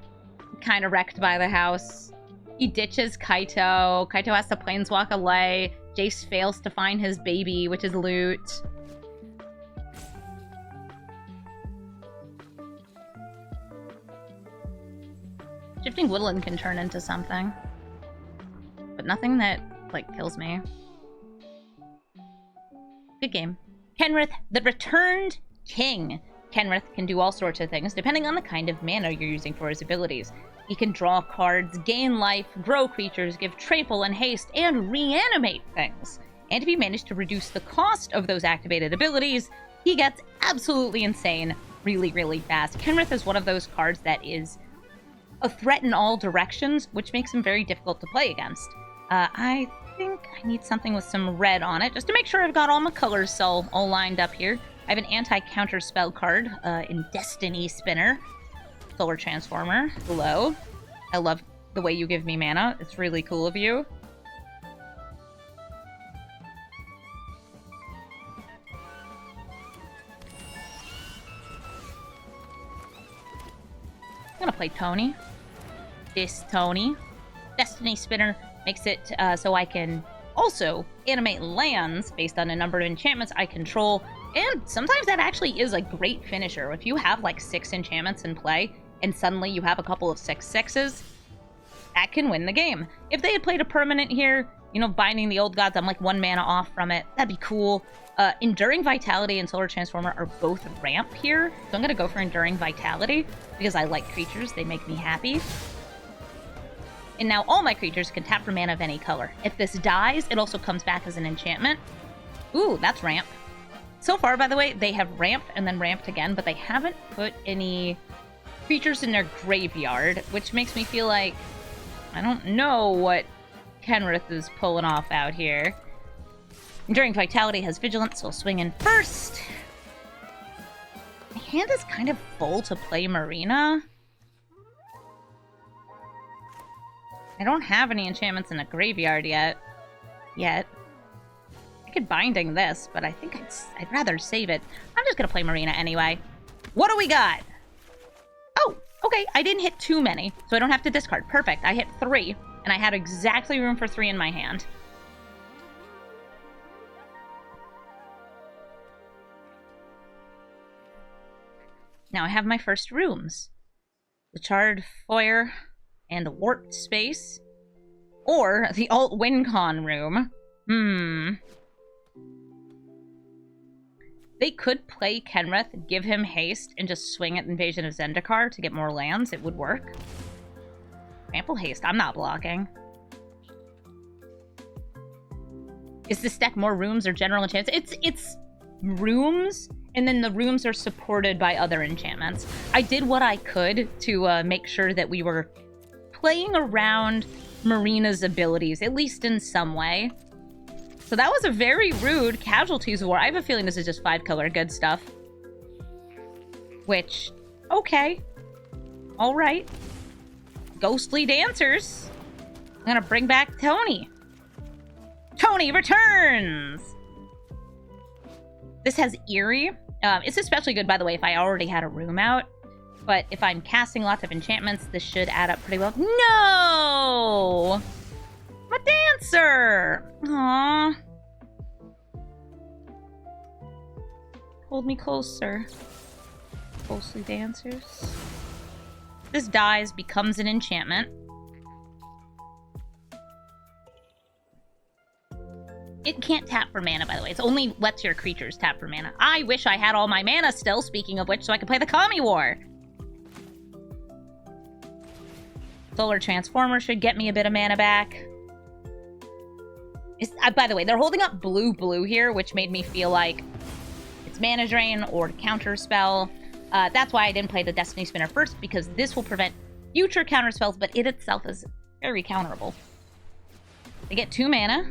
kind of wrecked by the house. He ditches Kaito. Kaito has to planeswalk away. Jace fails to find his baby, which is loot. Shifting Woodland can turn into something. But nothing that, like, kills me. Good game. Kenrith, the Returned King. Kenrith can do all sorts of things, depending on the kind of mana you're using for his abilities. He can draw cards, gain life, grow creatures, give trample and haste, and reanimate things. And if you manage to reduce the cost of those activated abilities, he gets absolutely insane really, really fast. Kenrith is one of those cards that is a threat in all directions, which makes him very difficult to play against. I think I need something with some red on it, just to make sure I've got all my colors all lined up here. I have an anti-counter spell card in Destiny Spinner. Solar Transformer. Hello. I love the way you give me mana. It's really cool of you. I'm gonna play Tony. This Tony. Destiny Spinner makes it so I can also animate lands based on a number of enchantments I control. And sometimes that actually is a great finisher. If you have like 6 enchantments in play, and suddenly you have a couple of 6/6s, that can win the game. If they had played a permanent here, You know, Binding the Old Gods, I'm like 1 mana off from it. That'd be cool. Enduring Vitality and Solar Transformer are both ramp here. So I'm going to go for Enduring Vitality because I like creatures. They make me happy. And now all my creatures can tap for mana of any color. If this dies, it also comes back as an enchantment. Ooh, that's ramp. So far, by the way, they have ramped and then ramped again, but they haven't put any creatures in their graveyard, which makes me feel like I don't know what Kenrith is pulling off out here. Enduring Vitality has Vigilance, so I'll swing in first. My hand is kind of full to play Marina. I don't have any enchantments in the graveyard yet. I could Binding this, but I think I'd rather save it. I'm just gonna play Marina anyway. What do we got? Oh, okay, I didn't hit too many, so I don't have to discard. Perfect, I hit 3, and I had exactly room for 3 in my hand. Now I have my first rooms. The Charred Foyer and Warped Space. Or the Alt WinCon room. They could play Kenrith, give him haste, and just swing at Invasion of Zendikar to get more lands. It would work. Ample haste. I'm not blocking. Is this deck more rooms or general enchantments? It's rooms, and then the rooms are supported by other enchantments. I did what I could to make sure that we were playing around Marina's abilities, at least in some way. So that was a very rude Casualties War. I have a feeling this is just 5-color good stuff. Which, okay. Alright. Ghostly Dancers. I'm gonna bring back Tony. Tony returns! This has Eerie. It's especially good, by the way, if I already had a room out. But if I'm casting lots of enchantments, this should add up pretty well. No! I'm a dancer! Aww. Hold me closer. Ghostly Dancers. This dies, becomes an enchantment. It can't tap for mana, by the way. It only lets your creatures tap for mana. I wish I had all my mana still, speaking of which, so I could play the Kami War. Solar Transformer should get me a bit of mana back. By the way, they're holding up blue here, which made me feel like it's Mana Drain or Counter Spell. That's why I didn't play the Destiny Spinner first, because this will prevent future counter spells, but it itself is very counterable. They get 2 mana.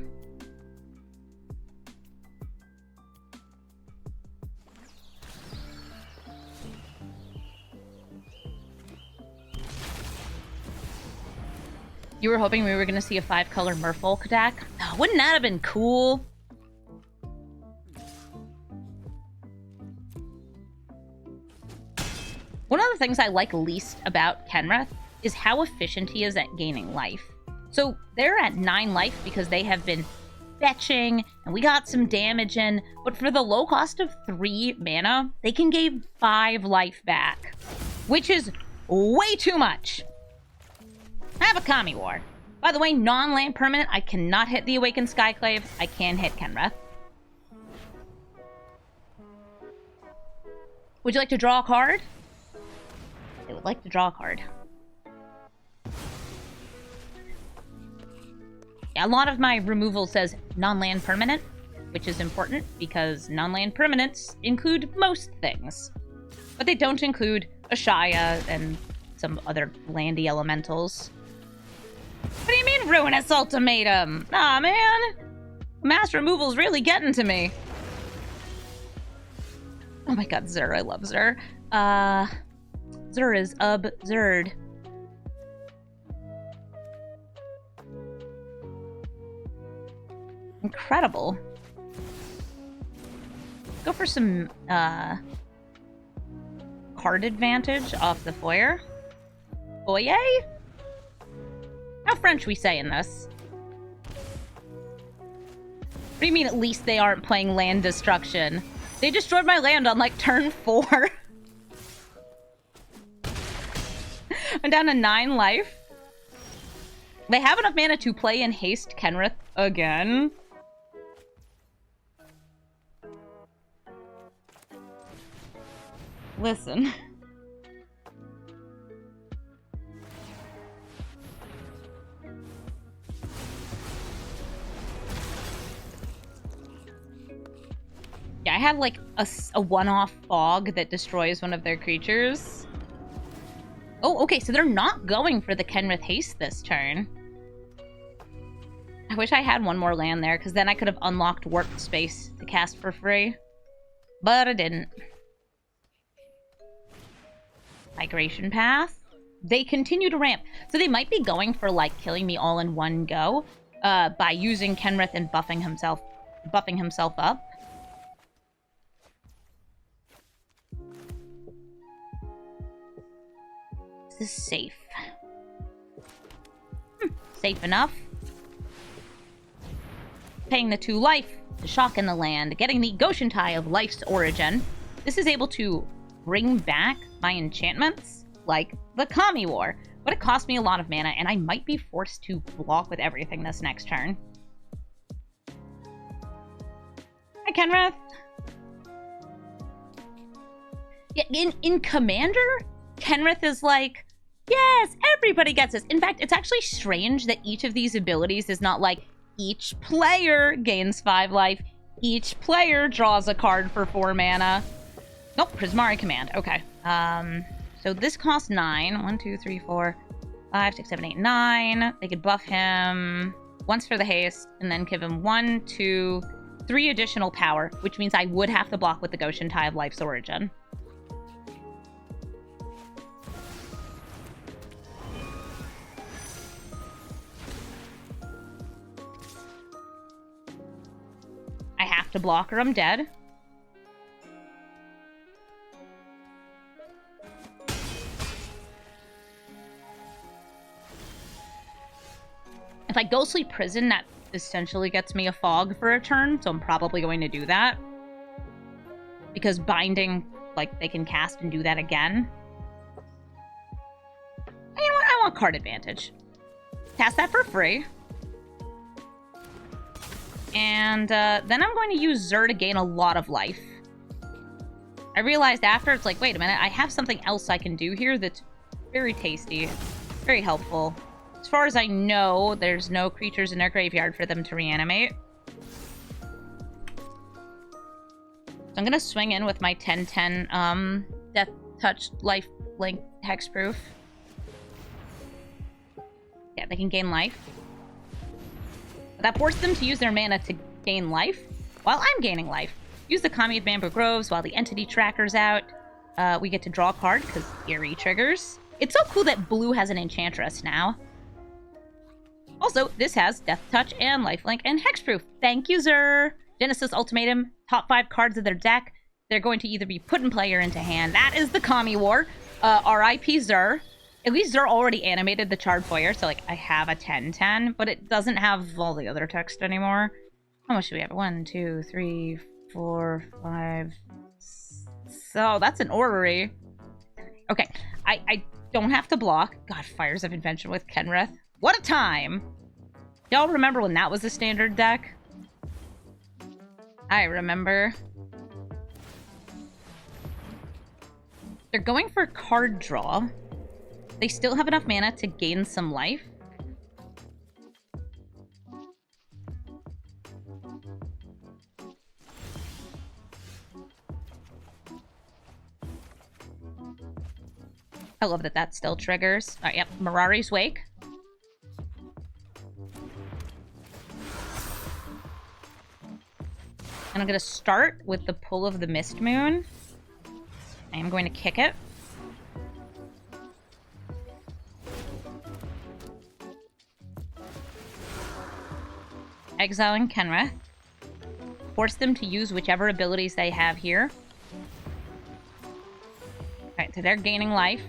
You were hoping we were going to see a 5-color Merfolk deck? Oh, wouldn't that have been cool? One of the things I like least about Kenrith is how efficient he is at gaining life. So they're at 9 life because they have been fetching, and we got some damage in, but for the low cost of 3 mana, they can gain 5 life back, which is way too much. I have a Kami War. By the way, non-land permanent, I cannot hit the Awakened Skyclave. I can hit Kenrith. Would you like to draw a card? I would like to draw a card. Yeah, a lot of my removal says non-land permanent, which is important because non-land permanents include most things. But they don't include Ashaya and some other landy elementals. What do you mean, Ruinous Ultimatum? Aw, man! Mass removal's really getting to me. Oh my god, Zur. I love Zur. Zur is absurd. Incredible. Go for some, card advantage off the foyer. Foyer? How French we say in this? What do you mean at least they aren't playing land destruction? They destroyed my land on, like, turn 4. I'm down to 9 life. They have enough mana to play in haste Kenrith again. Listen. Yeah, I had like a one-off fog that destroys one of their creatures. Oh, okay, so they're not going for the Kenrith haste this turn. I wish I had one more land there, because then I could have unlocked warped space to cast for free. But I didn't. Migration path. They continue to ramp. So they might be going for, like, killing me all in one go by using Kenrith and buffing himself up. This is safe. Safe enough. Paying the 2 life to shock in the land, getting the Goshen Tie of Life's Origin. This is able to bring back my enchantments, like the Kami War, but it costs me a lot of mana, and I might be forced to block with everything this next turn. Hi, Kenrith. Yeah, in Commander, Kenrith is like, yes, everybody gets this. In fact, it's actually strange that each of these abilities is not like, each player gains 5 life, each player draws a card for 4 mana. Nope, Prismari Command. Okay. So this costs 9. 1, 2, 3, 4, 5, 6, 7, 8, 9. They could buff him once for the haste, and then give him 1, 2, 3 additional power, which means I would have to block with the Goshen Tie of Life's Origin. I have to block or I'm dead. If I Ghostly Prison, that essentially gets me a fog for a turn, so I'm probably going to do that. Because binding, like, they can cast and do that again. And you know what? I want card advantage. Cast that for free. And then I'm going to use Zur to gain a lot of life. I realized after, it's like, wait a minute, I have something else I can do here that's very tasty, very helpful. As far as I know, there's no creatures in their graveyard for them to reanimate. So I'm going to swing in with my 10/10 Death Touch Life Link Hexproof. Yeah, they can gain life. That forced them to use their mana to gain life, while I'm gaining life. Use the Kami of Bamboo Groves while the Entity Tracker's out. We get to draw a card, because Eerie triggers. It's so cool that blue has an Enchantress now. Also, this has Death Touch and Lifelink and Hexproof. Thank you, Zur! Genesis Ultimatum, top 5 cards of their deck. They're going to either be put in play or into hand. That is the Kami War. R.I.P. Zur. At least Zur already animated the Charred Foyer, so, like, I have a 10/10, but it doesn't have all the other text anymore. How much do we have? 1, 2, 3, 4, 5... So, that's an orrery. Okay, I don't have to block. God, Fires of Invention with Kenrith. What a time! Y'all remember when that was a standard deck? I remember. They're going for card draw. They still have enough mana to gain some life. I love that that still triggers. Alright, yep, Mirari's Wake. And I'm going to start with the Pull of the Mist Moon. I am going to kick it. Exiling Kenrith. Force them to use whichever abilities they have here. Alright, so they're gaining life.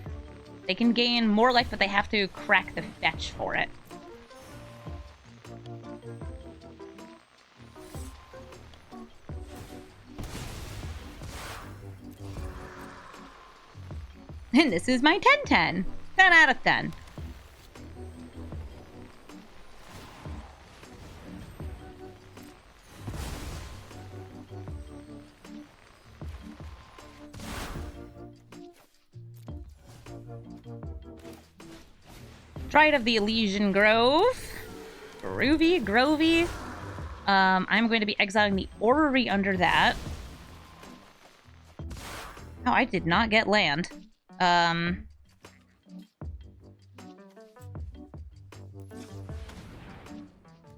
They can gain more life, but they have to crack the fetch for it. And this is my 10/10. 10 out of 10. Dryad of the Elysian Grove. Grovey. I'm going to be exiling the Orrery under that. Oh, I did not get land.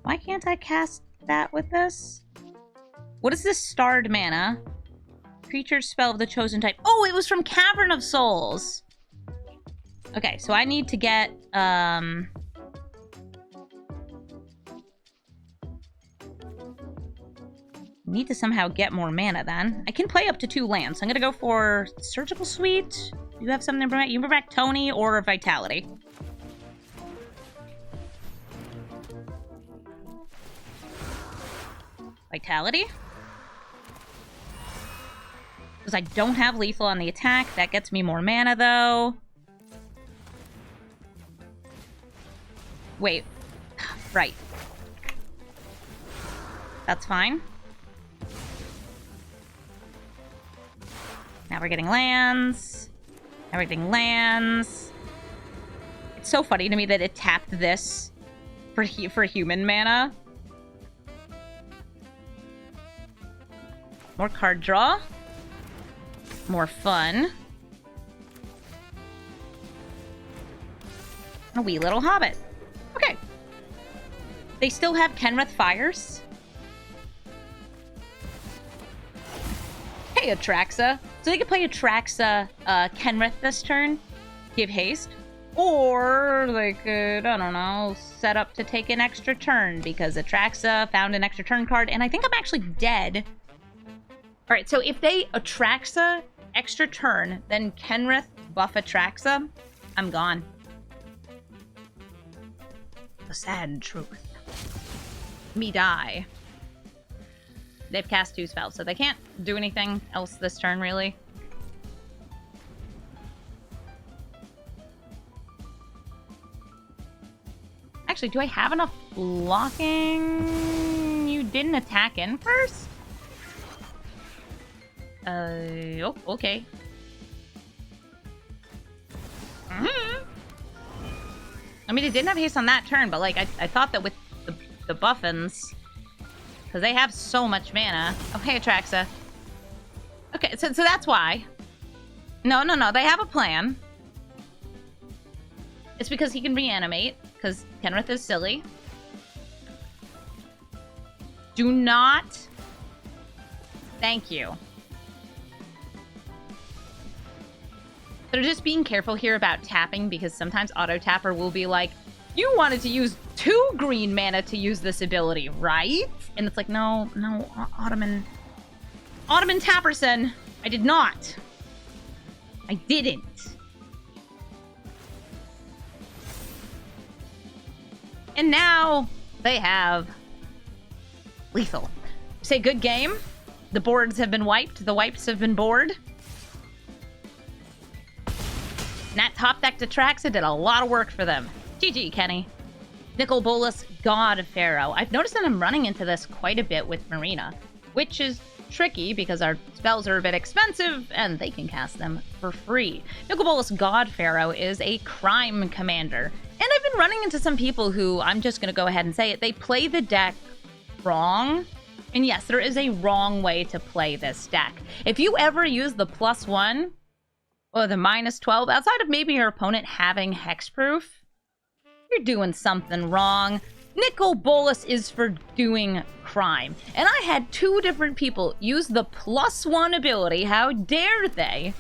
Why can't I cast that with this? What is this starred mana? Creature spell of the chosen type. Oh, it was from Cavern of Souls. Okay, so I need to get, need to somehow get more mana then. I can play up to 2 lands. So I'm gonna go for Surgical Suite. You have something to bring back? You can bring back Tony or Vitality. Vitality. Because I don't have lethal on the attack. That gets me more mana, though. Wait. Right. That's fine. Now we're getting lands. Now we're getting lands. It's so funny to me that it tapped this for human mana. More card draw. More fun. A wee little hobbit. Okay. They still have Kenrith Fires. Hey, Atraxa. So they could play Atraxa, Kenrith this turn. Give haste. Or they could, I don't know, set up to take an extra turn because Atraxa found an extra turn card. And I think I'm actually dead. Alright, so if they Atraxa extra turn, then Kenrith buff Atraxa, I'm gone. The sad truth. Me die. They've cast 2 spells, so they can't do anything else this turn, really. Actually, do I have enough blocking? You didn't attack in first? Oh, okay. I mean, it didn't have haste on that turn, but, like, I thought that with the buffins, because they have so much mana. Oh, hey, Atraxa. Okay, so that's why. No, they have a plan. It's because he can reanimate, because Kenrith is silly. Do not... Thank you. They're just being careful here about tapping because sometimes auto-tapper will be like, you wanted to use 2 green mana to use this ability, right? And it's like, no, Ottoman Tapperson, I did not. I didn't. And now they have lethal. Say good game. The boards have been wiped. The wipes have been bored. And that top deck Atraxa did a lot of work for them. GG, Kenny. Nicol Bolas, God Pharaoh. I've noticed that I'm running into this quite a bit with Marina, which is tricky because our spells are a bit expensive and they can cast them for free. Nicol Bolas, God Pharaoh is a crime commander. And I've been running into some people who, I'm just going to go ahead and say it, they play the deck wrong. And yes, there is a wrong way to play this deck. If you ever use the +1 or the -12, outside of maybe your opponent having hexproof, you're doing something wrong. Nicol Bolas is for doing crime. And I had 2 different people use the +1 ability, how dare they,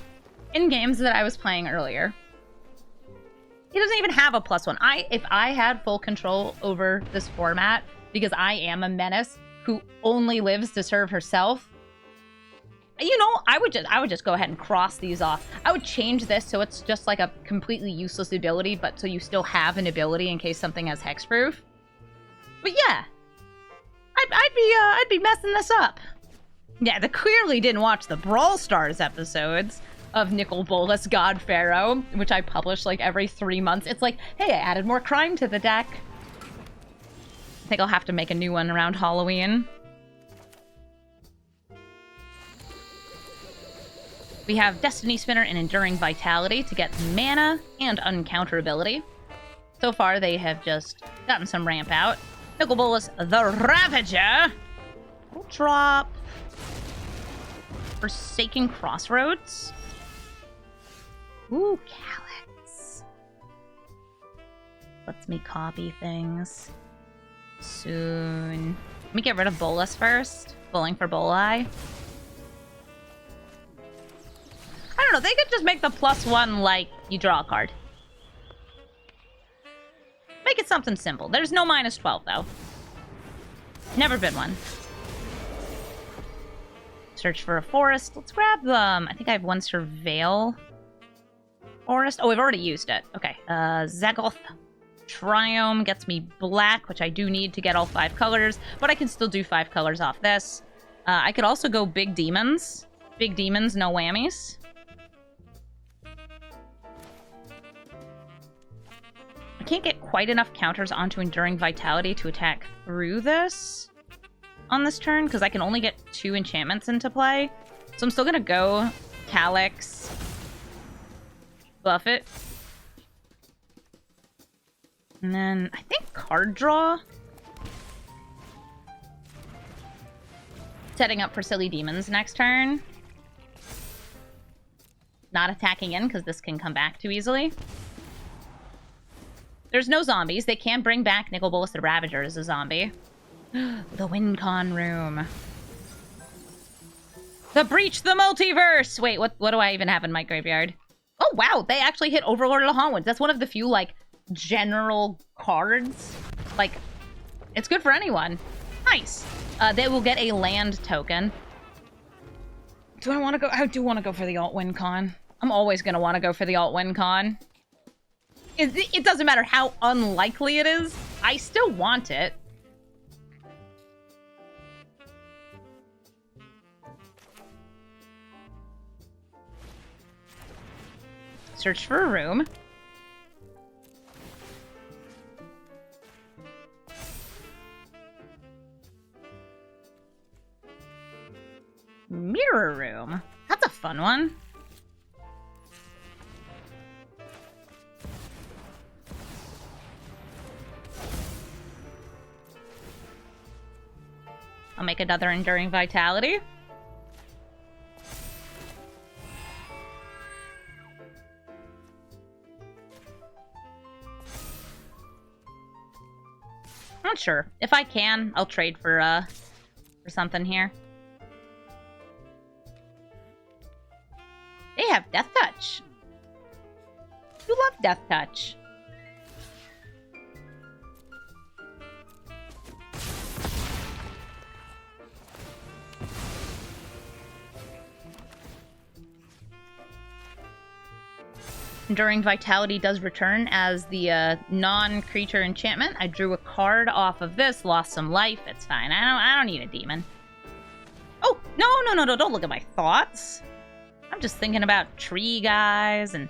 in games that I was playing earlier. He doesn't even have a +1. If I had full control over this format, because I am a menace who only lives to serve herself, you know, I would just go ahead and cross these off. I would change this so it's just like a completely useless ability, but so you still have an ability in case something has hexproof. But yeah, I'd be messing this up. Yeah, they clearly didn't watch the Brawl Stars episodes of Nicol Bolas, God Pharaoh, which I publish like every 3 months. It's like, hey, I added more crime to the deck. I think I'll have to make a new one around Halloween. We have Destiny Spinner and Enduring Vitality to get mana and uncounterability. So far, they have just gotten some ramp out. Nicol Bolas, the Ravager. We'll drop Forsaken Crossroads. Ooh, Calyx. Lets me copy things. Soon. Let me get rid of Bolas first. Bowling for Boli. I don't know, they could just make the +1 like you draw a card. Make it something simple. There's no -12, though. Never been one. Search for a forest. Let's grab, I think I have one Surveil forest. Oh, I've already used it. Okay, Zagoth Triome gets me black, which I do need to get all 5 colors, but I can still do 5 colors off this. I could also go Big Demons. Big Demons, no whammies. I can't get quite enough counters onto Enduring Vitality to attack through this on this turn, because I can only get 2 enchantments into play. So I'm still going to go Calyx, buff it. And then I think card draw. Setting up for Silly Demons next turn. Not attacking in, because this can come back too easily. There's no zombies. They can bring back Nicol Bolas the Ravager as a zombie. The WinCon room. The Breach the Multiverse! Wait, what do I even have in my graveyard? Oh, wow, they actually hit Overlord of the Hauntwoods. That's one of the few, like, general cards. Like, it's good for anyone. Nice. They will get a land token. Do I want to go? I do want to go for the Alt WinCon. I'm always going to want to go for the Alt WinCon. It doesn't matter how unlikely it is. I still want it. Search for a room. Mirror room. That's a fun one. I'll make another Enduring Vitality. Not sure. If I can, I'll trade for something here. They have Death Touch. You love Death Touch. Enduring Vitality does return as the non-creature enchantment. I drew a card off of this, lost some life. It's fine. I don't need a demon. Oh, no, don't look at my thoughts. I'm just thinking about tree guys and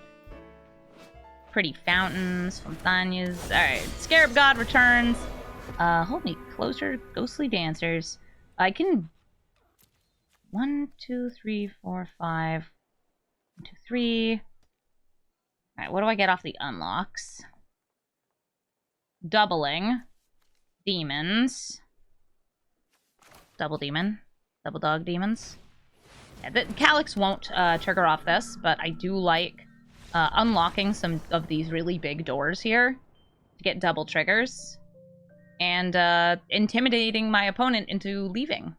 pretty fountains, fontaines. Alright, Scarab God returns. Hold me closer, ghostly dancers. I can... 1, 2, 3, 4, 5. 1, 2, 3. Alright, what do I get off the unlocks? Doubling. Demons. Double demon. Double dog demons. Yeah, the Calyx won't trigger off this, but I do like unlocking some of these really big doors here to get double triggers. And intimidating my opponent into leaving.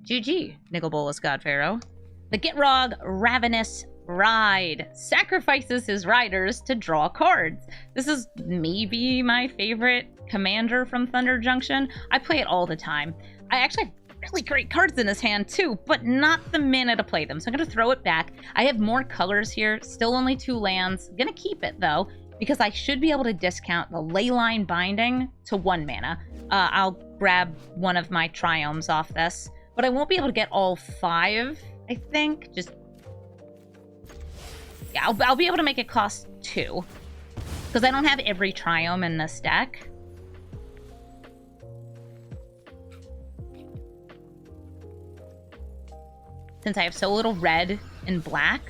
GG, Nicol Bolas Godpharaoh. The Gitrog Ravenous Ride sacrifices his riders to draw cards. This is maybe my favorite commander from Thunder Junction. I play it all the time. I actually have really great cards in his hand too, but not the mana to play them, so I'm gonna throw it back. I have more colors here, still only 2 lands. I'm gonna keep it though, because I should be able to discount the Leyline Binding to 1 mana. I'll grab one of my Triomes off this, but I won't be able to get all 5, I think. Just... yeah, I'll be able to make it cost 2. Because I don't have every Triome in this deck. Since I have so little red and black,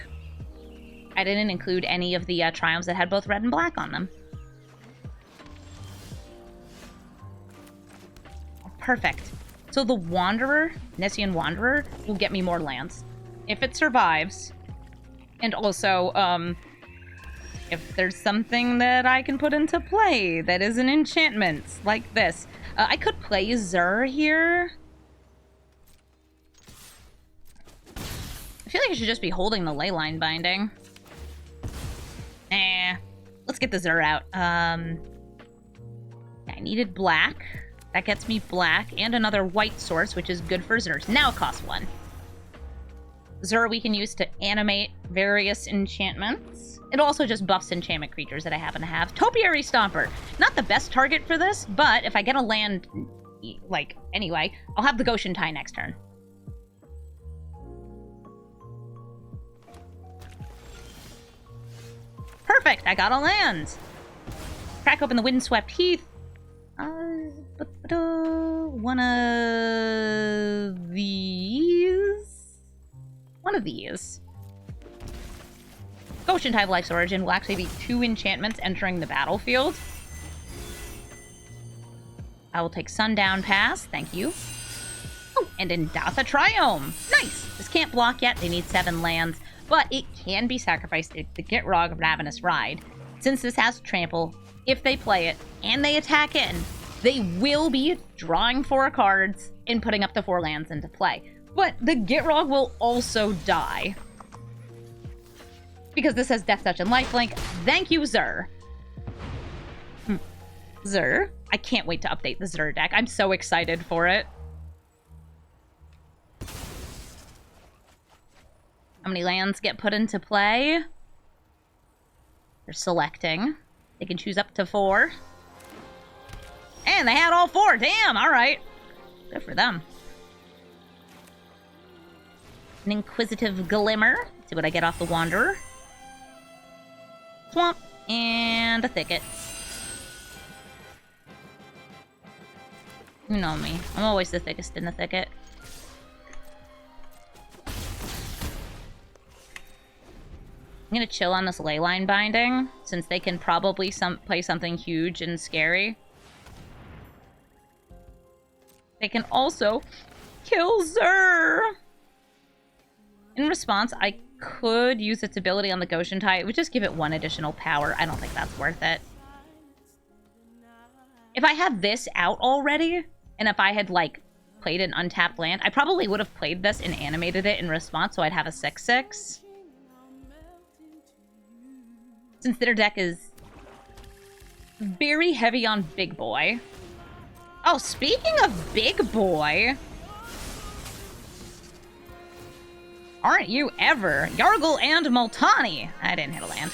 I didn't include any of the Triomes that had both red and black on them. perfect. So the Wanderer, Nessian Wanderer, will get me more lands. If it survives. And also, if there's something that I can put into play that is an enchantment, like this. I could play Zur here. I feel like I should just be holding the Leyline Binding. Let's get the Zur out. I needed black. That gets me black and another white source, which is good for Zurs. Now it costs 1. Zur we can use to animate various enchantments. It also just buffs enchantment creatures that I happen to have. Topiary Stomper. Not the best target for this, but if I get a land, like, anyway, I'll have the Goshen Tie next turn. Perfect! I got a land! Crack open the Windswept Heath. One of these? One of these. Goshen Tie of Life's Origin will actually be 2 enchantments entering the battlefield. I will take Sundown Pass, thank you. Oh, and Indatha Triome! Nice! This can't block yet, they need 7 lands, but it can be sacrificed to Gitrog Ravenous Ride. Since this has Trample, if they play it, and they attack in, they will be drawing 4 cards and putting up to 4 lands into play. But the Gitrog will also die. Because this has Death Touch and Lifelink. Thank you, Zur. Zur. I can't wait to update the Zur deck. I'm so excited for it. How many lands get put into play? They're selecting. They can choose up to 4. And they had all 4. Damn, alright. Good for them. An Inquisitive Glimmer. Let's see what I get off the Wanderer. Swamp. And a Thicket. You know me. I'm always the thickest in the thicket. I'm gonna chill on this Leyline Binding, since they can probably play something huge and scary. They can also kill Zur! In response, I could use its ability on the Goshen Tie. It would just give it 1 additional power. I don't think that's worth it. If I had this out already, and if I had, like, played an untapped land, I probably would have played this and animated it in response, so I'd have a 6/6. Since their deck is very heavy on Big Boy. Oh, speaking of Big Boy... Aren't you ever? Yargle and Multani! I didn't hit a land.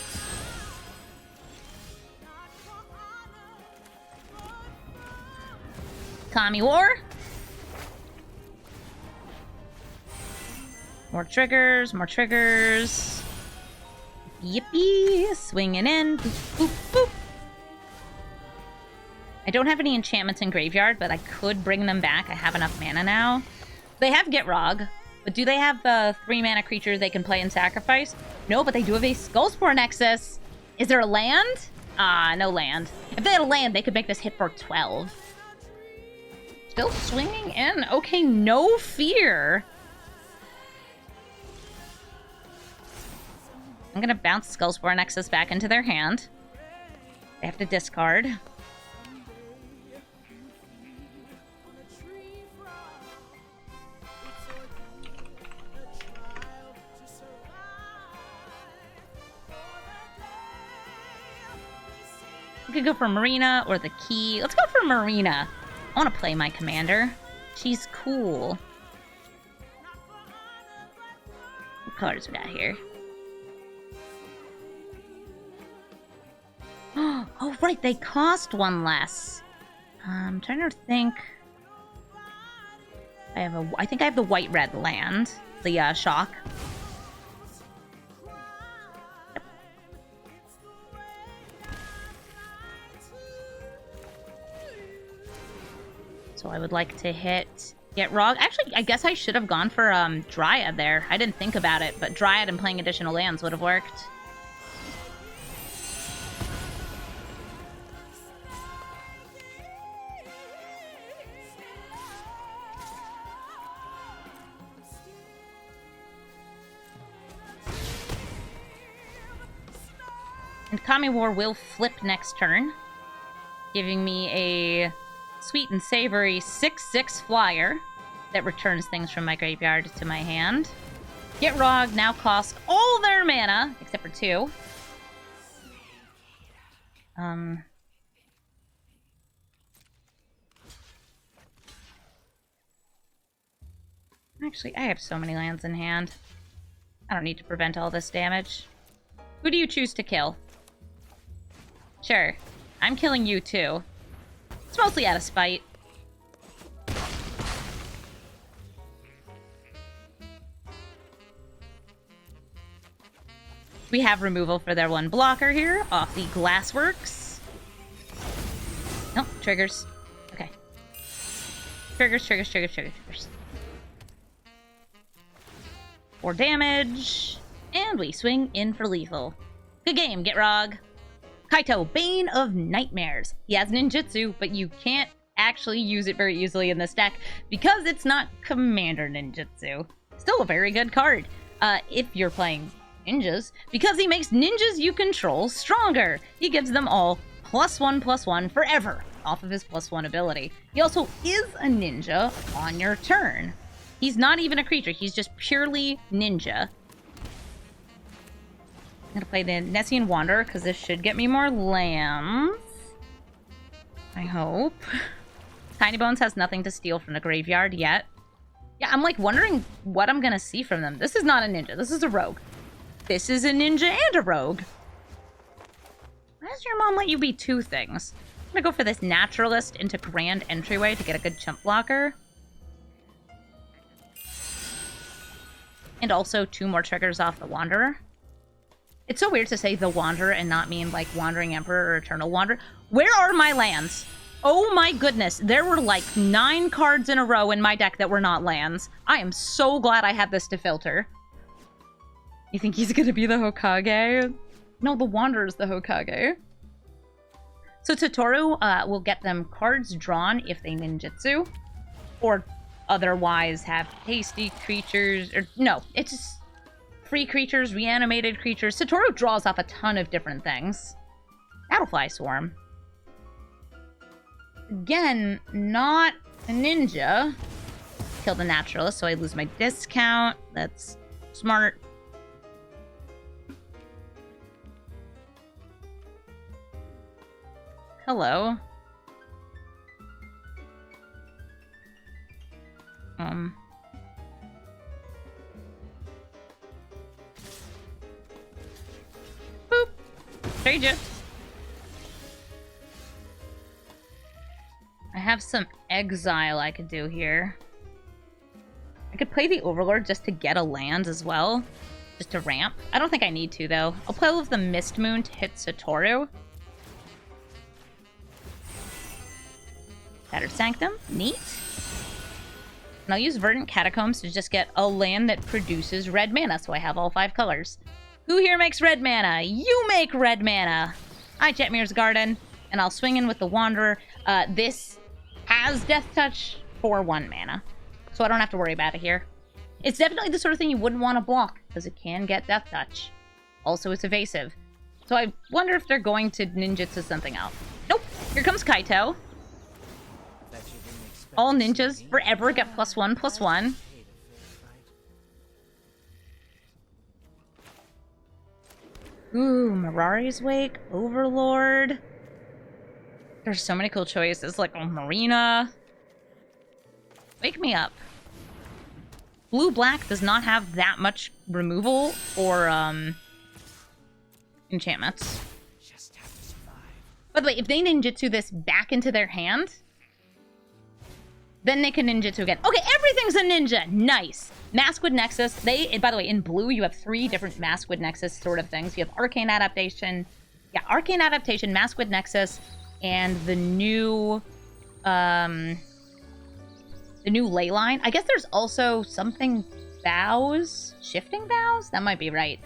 Kami War. More triggers, more triggers. Yippee! Swinging in. Boop, boop, boop. I don't have any enchantments in Graveyard, but I could bring them back. I have enough mana now. They have Gitrog, but do they have the 3 mana creatures they can play and sacrifice? No, but they do have a Skullspore Nexus. Is there a land? No land. If they had a land, they could make this hit for 12. Still swinging in. Okay, no fear. I'm gonna bounce Skullspore Nexus back into their hand. They have to discard. We could go for Marina or the key. Let's go for Marina. I want to play my commander. She's cool. What colors we got here? Oh, right, they cost 1 less. I'm trying to think. I think I have the white-red land. The, shock. Yep. So I would like to hit Gitrog. Actually, I guess I should have gone for, Dryad there. I didn't think about it, but Dryad and playing additional lands would have worked. And Kami War will flip next turn, giving me a sweet and savory 6/6 flyer that returns things from my graveyard to my hand. Gitrog now costs all their mana, except for 2. Actually, I have so many lands in hand. I don't need to prevent all this damage. Who do you choose to kill? Sure, I'm killing you too. It's mostly out of spite. We have removal for their 1 blocker here off the Glassworks. Nope, triggers. Okay. Triggers. 4 damage. And we swing in for lethal. Good game, Gitrog. Kaito, Bane of Nightmares. He has ninjutsu, but you can't actually use it very easily in this deck because it's not Commander Ninjutsu. Still a very good card if you're playing ninjas, because he makes ninjas you control stronger. He gives them all +1/+1 forever off of his +1 ability. He also is a ninja on your turn. He's not even a creature, he's just purely ninja. I'm gonna play the Nessian Wanderer because this should get me more lands. I hope. Tiny Bones has nothing to steal from the graveyard yet. Yeah, I'm like wondering what I'm gonna see from them. This is not a ninja, this is a rogue. This is a ninja and a rogue. Why does your mom let you be 2 things? I'm gonna go for this Naturalist into Grand Entryway to get a good chump blocker. And also 2 more triggers off the Wanderer. It's so weird to say the Wanderer and not mean like Wandering Emperor or Eternal Wanderer. Where are my lands? Oh my goodness, there were like 9 cards in a row in my deck that were not lands. I am so glad I had this to filter. You think he's gonna be the Hokage? No, the Wanderer's the Hokage. So Totoro will get them cards drawn if they ninjutsu. Or otherwise have hasty creatures, or no, it's just free creatures, reanimated creatures. Totoro draws off a ton of different things. Battlefly Swarm. Again, not a ninja. Kill the Naturalist, so I lose my discount. That's smart. Hello. Boop. Trade you. I have some exile I could do here. I could play the Overlord just to get a land as well. Just to ramp. I don't think I need to, though. I'll play with the Mist Moon to hit Satoru. Shattered Sanctum. Neat. And I'll use Verdant Catacombs to just get a land that produces red mana, so I have all 5 colors. Who here makes red mana? You make red mana! I Jetmir's Garden, and I'll swing in with the Wanderer. This has Death Touch for 1 mana, so I don't have to worry about it here. It's definitely the sort of thing you wouldn't want to block, because it can get Death Touch. Also, it's evasive. So I wonder if they're going to ninjutsu something out. Nope! Here comes Kaito. All ninjas forever get +1/+1. Ooh, Mirari's Wake, Overlord. There's so many cool choices, like Marina. Wake me up. Blue-black does not have that much removal or enchantments. By the way, if they ninjutsu this back into their hand, then they can ninjutsu again. Okay, everything's a ninja. Nice. Maskwood Nexus. By the way, in blue, you have 3 different Maskwood Nexus sort of things. You have Arcane Adaptation. Yeah, Arcane Adaptation, Maskwood Nexus, and the new Leyline. I guess there's also something Vows? Shifting Vows? That might be right.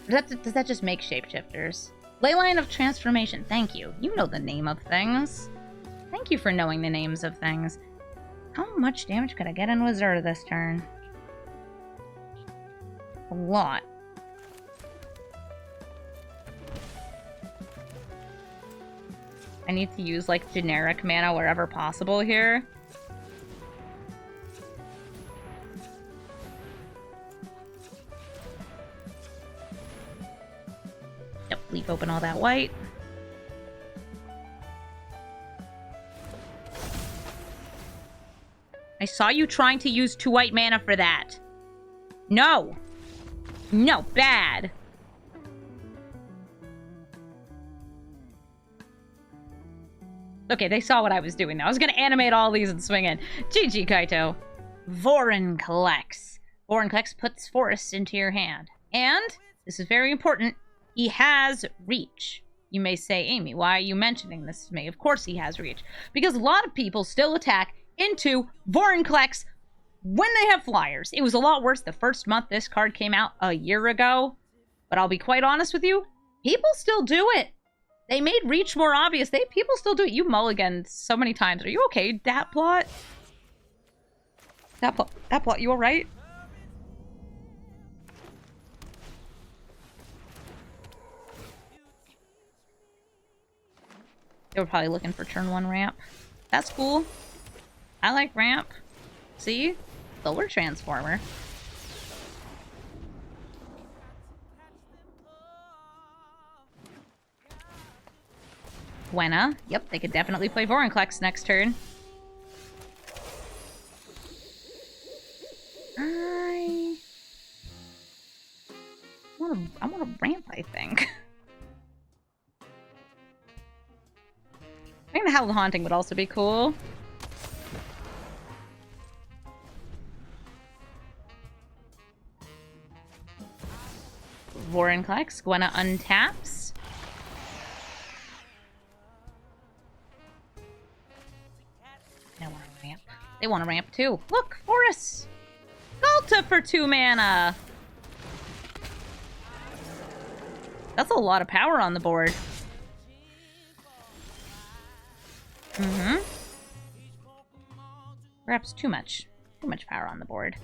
Does that just make shapeshifters? Leyline of Transformation. Thank you. You know the name of things. Thank you for knowing the names of things. How much damage could I get in Wizard this turn? A lot. I need to use, like, generic mana wherever possible here. Yep, leave open all that white. I saw you trying to use 2 white mana for that. No! No, bad! Okay, they saw what I was doing now. I was gonna animate all these and swing in. GG, Kaito. Vorinclex. Vorinclex puts forests into your hand. And, this is very important, he has reach. You may say, Amy, why are you mentioning this to me? Of course he has reach. Because a lot of people still attack into Vorinclex when they have flyers. It was a lot worse the first month this card came out a year ago. But I'll be quite honest with you, people still do it. They made reach more obvious. People still do it. You mulligan so many times. Are you okay, that plot? That plot, you alright? They were probably looking for turn 1 ramp. That's cool. I like ramp. See? Solar Transformer. Gwenna. Yep, they could definitely play Vorinclex next turn. I want to ramp, I think. I think the Howl Haunting would also be cool. Vorinclex. Gwenna untaps. They want to ramp. They want to ramp too. Look, Forest! Galta for 2 mana! That's a lot of power on the board. Mm-hmm. Perhaps too much. Too much power on the board.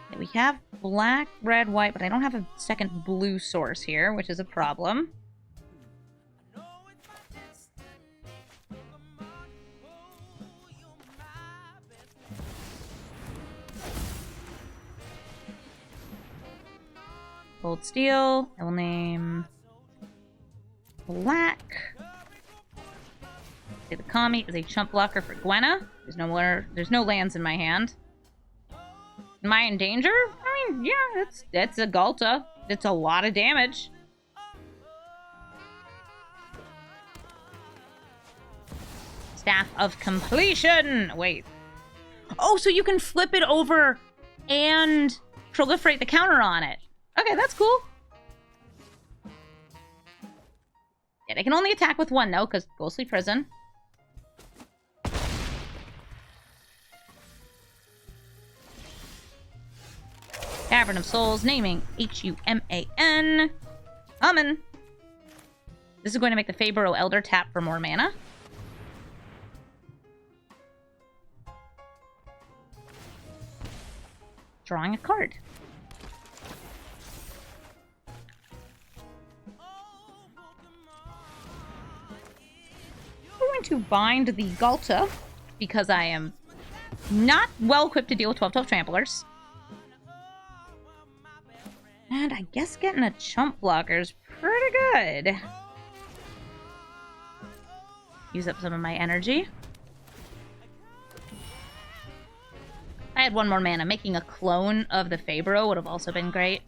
Okay, we have black, red, white, but I don't have a second blue source here, which is a problem. Gold steel. I will name black. Okay, the Kami is a chump blocker for Gwenna. There's no lands in my hand. Am I in danger? I mean, yeah, that's a Galta. It's a lot of damage. Staff of Completion! Wait. Oh, so you can flip it over and proliferate the counter on it. Okay, that's cool. Yeah, they can only attack with 1, though, because Ghostly Prison. Cavern of Souls, naming Human. Hummin. This is going to make the Fabro Elder tap for more mana. Drawing a card. I'm going to bind the Galta because I am not well equipped to deal with 12/12 Tramplers. And I guess getting a chump blocker is pretty good. Use up some of my energy. I had 1 more mana. Making a clone of the Fabro would have also been great.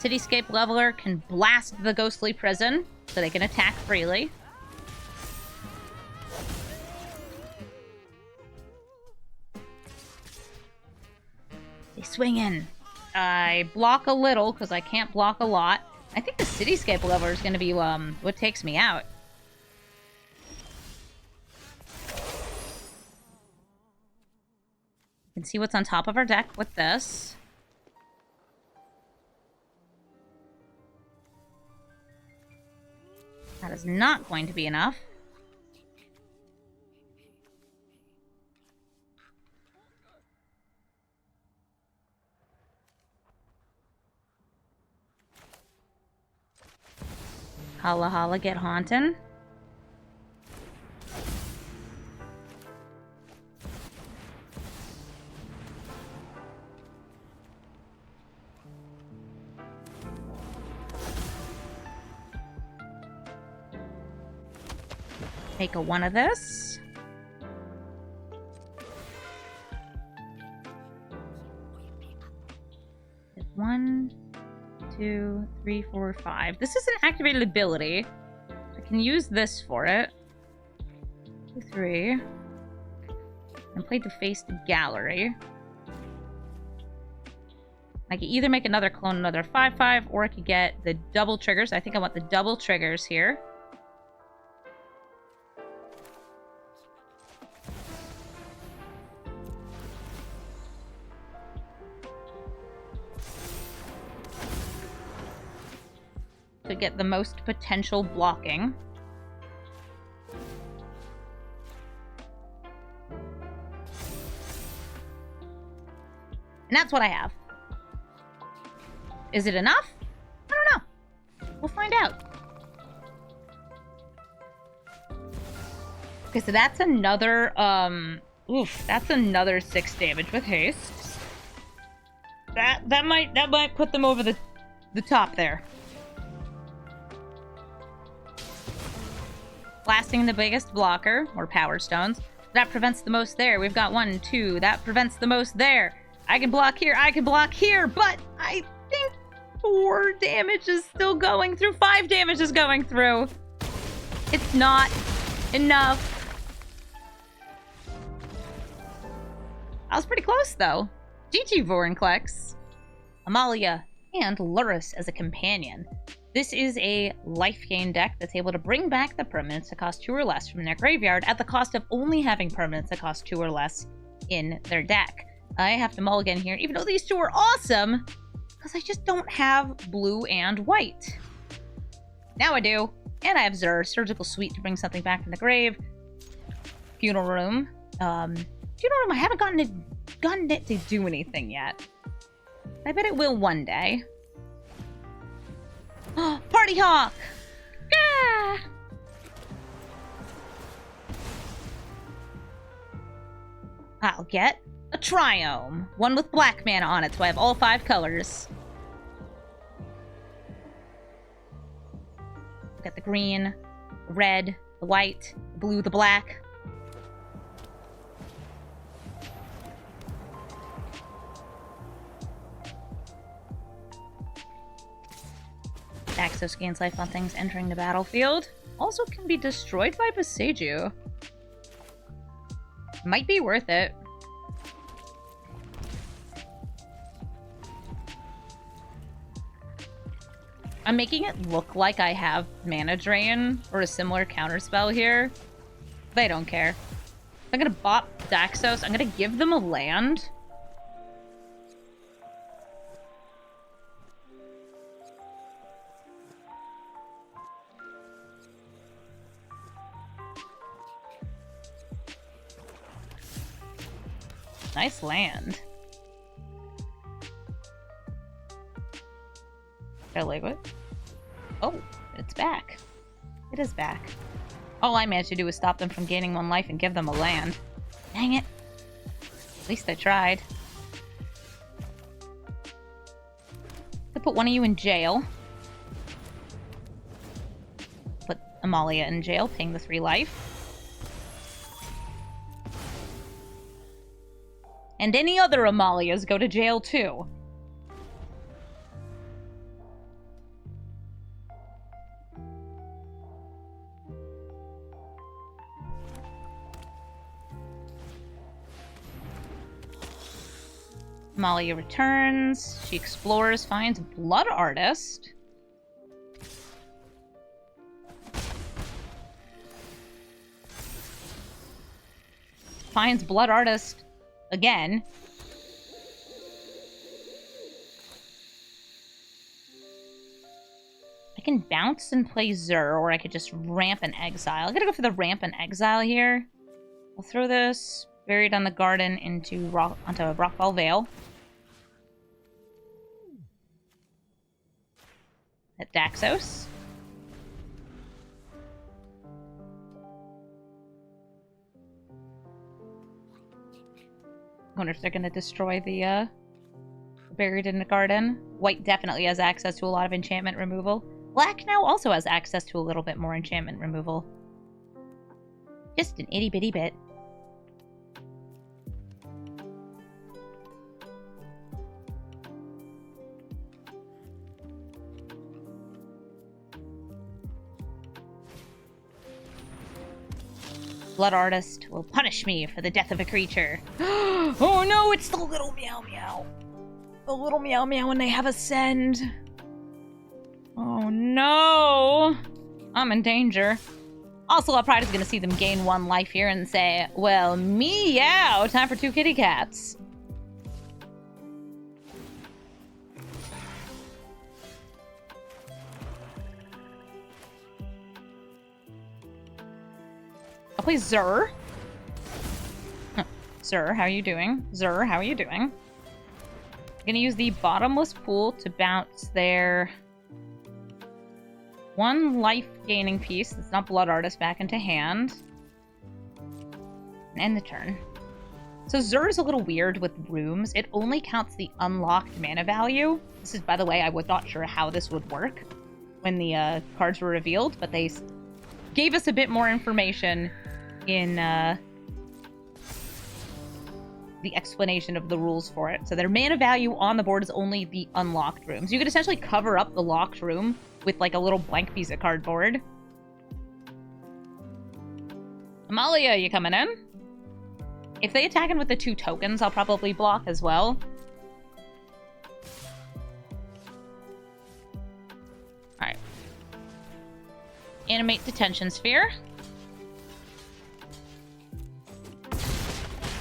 Cityscape Leveler can blast the Ghostly Prison, so they can attack freely. They swing in. I block a little, because I can't block a lot. I think the Cityscape Leveler is going to be what takes me out. You can see what's on top of our deck with this. That is not going to be enough. Holla holla, get hauntin'. Take a one of this. One, 2, 3, 4, 5. This is an activated ability. I can use this for it. 2, 3. And play to face the gallery. I can either make another clone, another 5/5, or I could get the double triggers. I think I want the double triggers here. To get the most potential blocking. And that's what I have. Is it enough? I don't know. We'll find out. Okay, so that's another, that's another 6 damage with haste. That might put them over the top there. Blasting the biggest blocker, or power stones. That prevents the most there. We've got 1, 2. That prevents the most there. I can block here, I can block here, but I think 4 damage is still going through. 5 damage is going through. It's not enough. I was pretty close, though. GG, Vorinclex. Amalia and Luris as a companion. This is a life gain deck that's able to bring back the permanents that cost 2 or less from their graveyard at the cost of only having permanents that cost 2 or less in their deck. I have to mulligan here, even though these two are awesome, because I just don't have blue and white. Now I do. And I have Zur, Surgical Suite to bring something back from the grave. Funeral Room. Funeral Room, I haven't gotten it to do anything yet. I bet it will one day. Party Hawk! Yeah! I'll get a Triome. One with black mana on it, so I have all 5 colors. Got the green, the red, the white, the blue, the black. Daxos gains life on things entering the battlefield. Also can be destroyed by Boseiju. Might be worth it. I'm making it look like I have Mana Drain or a similar counterspell here. They don't care. I'm gonna bop Daxos. I'm gonna give them a land. Nice land. Got a liquid. Oh, it's back. It is back. All I managed to do was stop them from gaining 1 life and give them a land. Dang it. At least I tried. To put one of you in jail. Put Amalia in jail, paying the 3 life. And any other Amalias go to jail too. Amalia returns. She explores, finds Blood Artist. Finds Blood Artist again. I can bounce and play Zur, or I could just ramp and exile. I'm gonna go for the ramp and exile here. I'll throw this Buried on the Garden onto Rockfall Vale. At Daxos. wonder if they're gonna destroy the Buried in the Garden. White definitely has access to a lot of enchantment removal. Black now also has access to a little bit more enchantment removal. Just an itty bitty bit. Blood Artist will punish me for the death of a creature. Oh no, it's the little meow meow. The little meow meow when they have Ascend. Oh no. I'm in danger. Ocelot Pride is going to see them gain 1 life here and say, well, meow, time for 2 kitty cats. I'll play Zur. Zur, how are you doing? Zur, how are you doing? I'm gonna use the Bottomless Pool to bounce their 1 life gaining piece that's not Blood Artist back into hand. And end the turn. So Zur is a little weird with rooms. It only counts the unlocked mana value. This is, by the way, I was not sure how this would work when the cards were revealed, but they gave us a bit more information in the explanation of the rules for it. So their mana value on the board is only the unlocked rooms. You could essentially cover up the locked room with like a little blank piece of cardboard. Amalia, you coming in? If they attack in with the 2 tokens, I'll probably block as well. Alright. Animate Detention Sphere.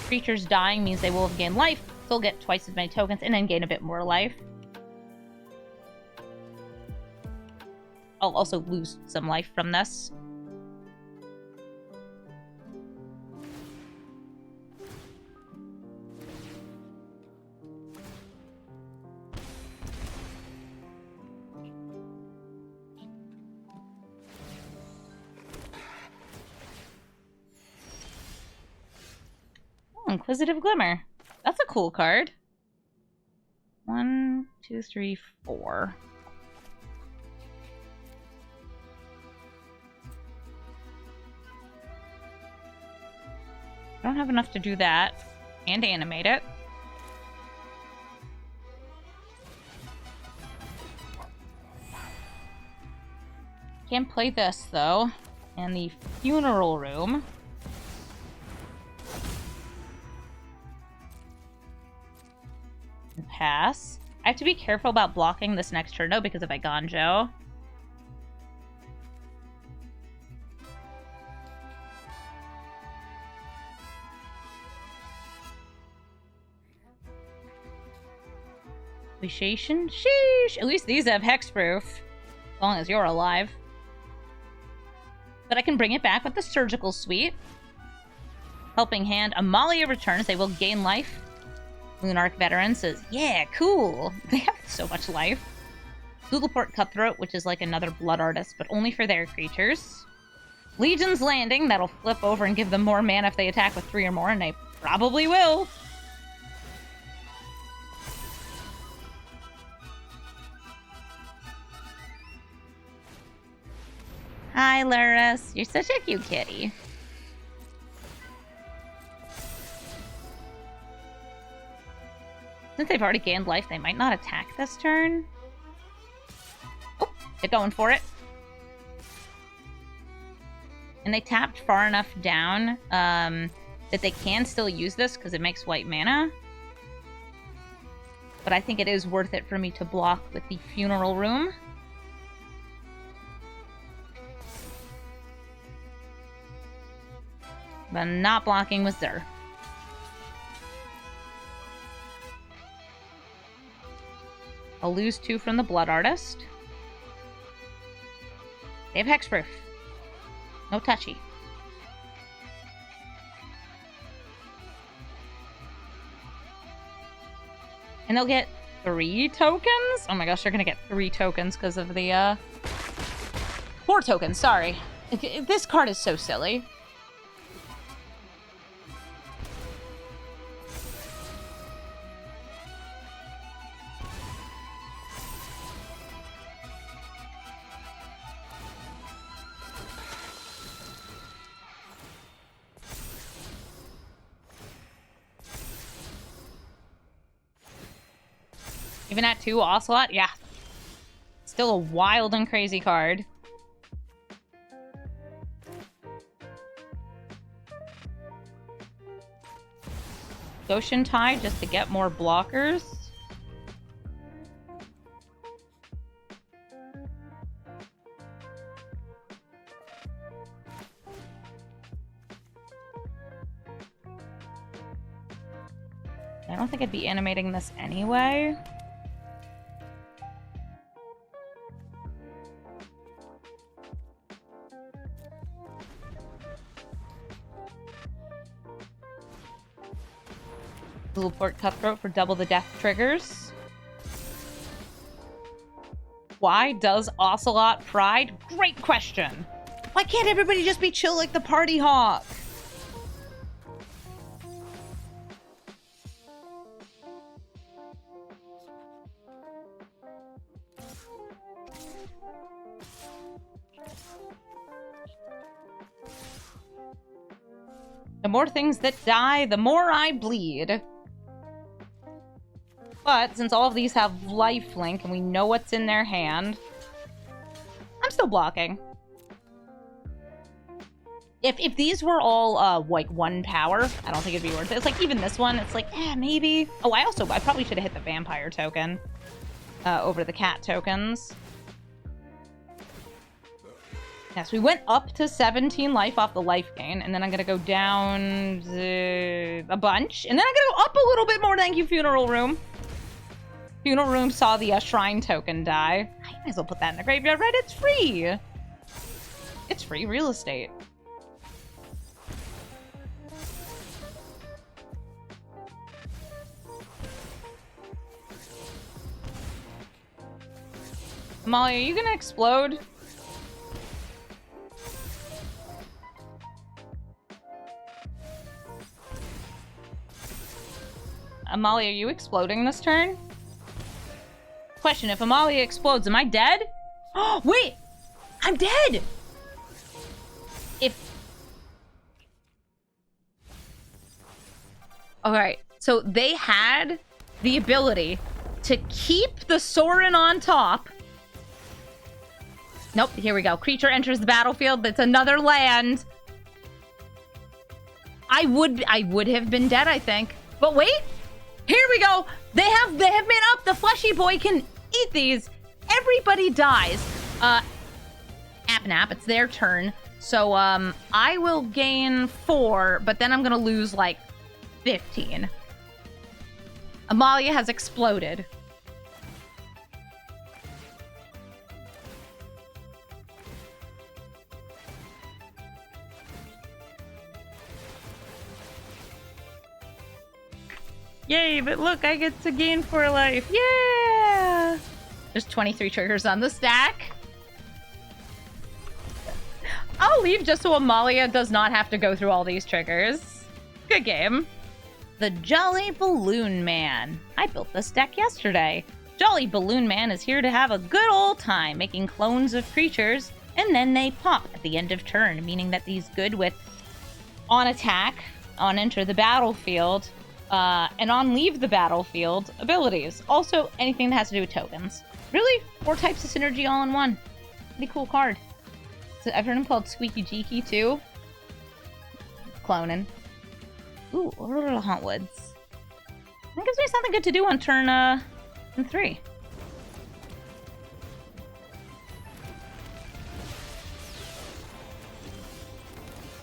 Creatures dying means they will have gained life, still get twice as many tokens, and then gain a bit more life. I'll also lose some life from this. Inquisitive Glimmer. That's a cool card. 1, 2, 3, 4. I don't have enough to do that and animate it. Can't play this though. And the Funeral Room. Pass. I have to be careful about blocking this next turn though because of Iganjo. Appreciation? Sheesh! At least these have hexproof. As long as you're alive. But I can bring it back with the Surgical Suite. Helping Hand. Amalia returns. They will gain life. Lunarch Veteran says, yeah, cool. They have so much life. Googleport Cutthroat, which is like another Blood Artist, but only for their creatures. Legion's Landing, that'll flip over and give them more mana if they attack with 3 or more, and they probably will. Hi, Luris. You're such a cute kitty. Since they've already gained life, they might not attack this turn. Oh, they're going for it. And they tapped far enough down that they can still use this because it makes white mana. But I think it is worth it for me to block with the Funeral Room. But I'm not blocking with Zur. I'll lose 2 from the Blood Artist. They have hexproof. No touchy. And they'll get 3 tokens? Oh my gosh, they're gonna get 3 tokens because of the, 4 tokens, sorry. This card is so silly. Even at 2 Ocelot? Yeah. Still a wild and crazy card. Ocean Tide just to get more blockers. I don't think I'd be animating this anyway. Teleport Cutthroat for double the death triggers. Why does Ocelot Pride? Great question. Why can't everybody just be chill like the Party Hawk? The more things that die, the more I bleed. But since all of these have lifelink and we know what's in their hand, I'm still blocking. If these were all like 1 power, I don't think it'd be worth it. It's like even this one, it's like, maybe. Oh, I probably should have hit the vampire token over the cat tokens. Yes, we went up to 17 life off the life gain, and then I'm gonna go down a bunch, and then I'm gonna go up a little bit more. Thank you, Funeral Room. Funeral Room saw the shrine token die. I might as well put that in the graveyard, right? It's free. It's free real estate. Amalia, are you gonna explode? Amalia, are you exploding this turn? Question, if Amalia explodes, am I dead? Oh, wait! I'm dead! Alright, so they had the ability to keep the Sorin on top. Nope, here we go. Creature enters the battlefield. That's another land. I would have been dead, I think. But wait! Here we go. They have made up. The fleshy boy can eat these. Everybody dies. Nap, it's their turn. So I will gain 4, but then I'm gonna lose like 15. Amalia has exploded. Yay, but look, I get to gain 4 life. Yeah! There's 23 triggers on the stack. I'll leave just so Amalia does not have to go through all these triggers. Good game. The Jolly Balloon Man. I built this deck yesterday. Jolly Balloon Man is here to have a good old time, making clones of creatures, and then they pop at the end of turn, meaning that he's good with on attack, on enter the battlefield, and on leave the battlefield abilities. Also, anything that has to do with tokens. Really? 4 types of synergy all in one. Pretty cool card. So I've heard him called Squeaky Jeeky too. Cloning. Ooh, little Hauntwoods. That gives me something good to do on turn 3.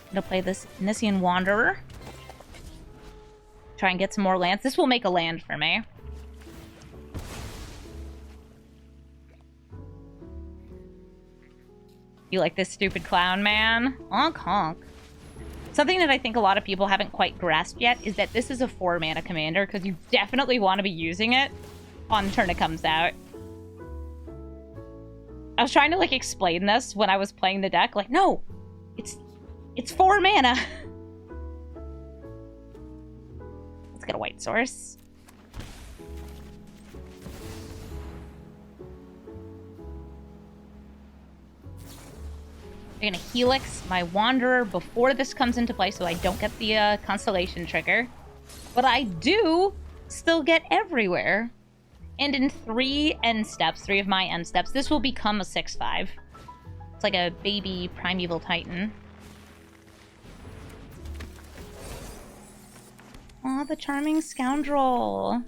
I'm gonna play this Nissian Wanderer. Try and get some more lands. This will make a land for me. You like this stupid clown, man? Honk honk. Something that I think a lot of people haven't quite grasped yet is that this is a 4-mana commander, because you definitely want to be using it on the turn it comes out. I was trying to, like, explain this when I was playing the deck. Like, no! It's 4 mana! Let's get a white source. I'm gonna Helix my Wanderer before this comes into play so I don't get the Constellation trigger. But I do still get Everywhere. And in 3 end steps, 3 of my end steps, this will become a 6/5. It's like a baby Primeval Titan. Aw, the charming scoundrel.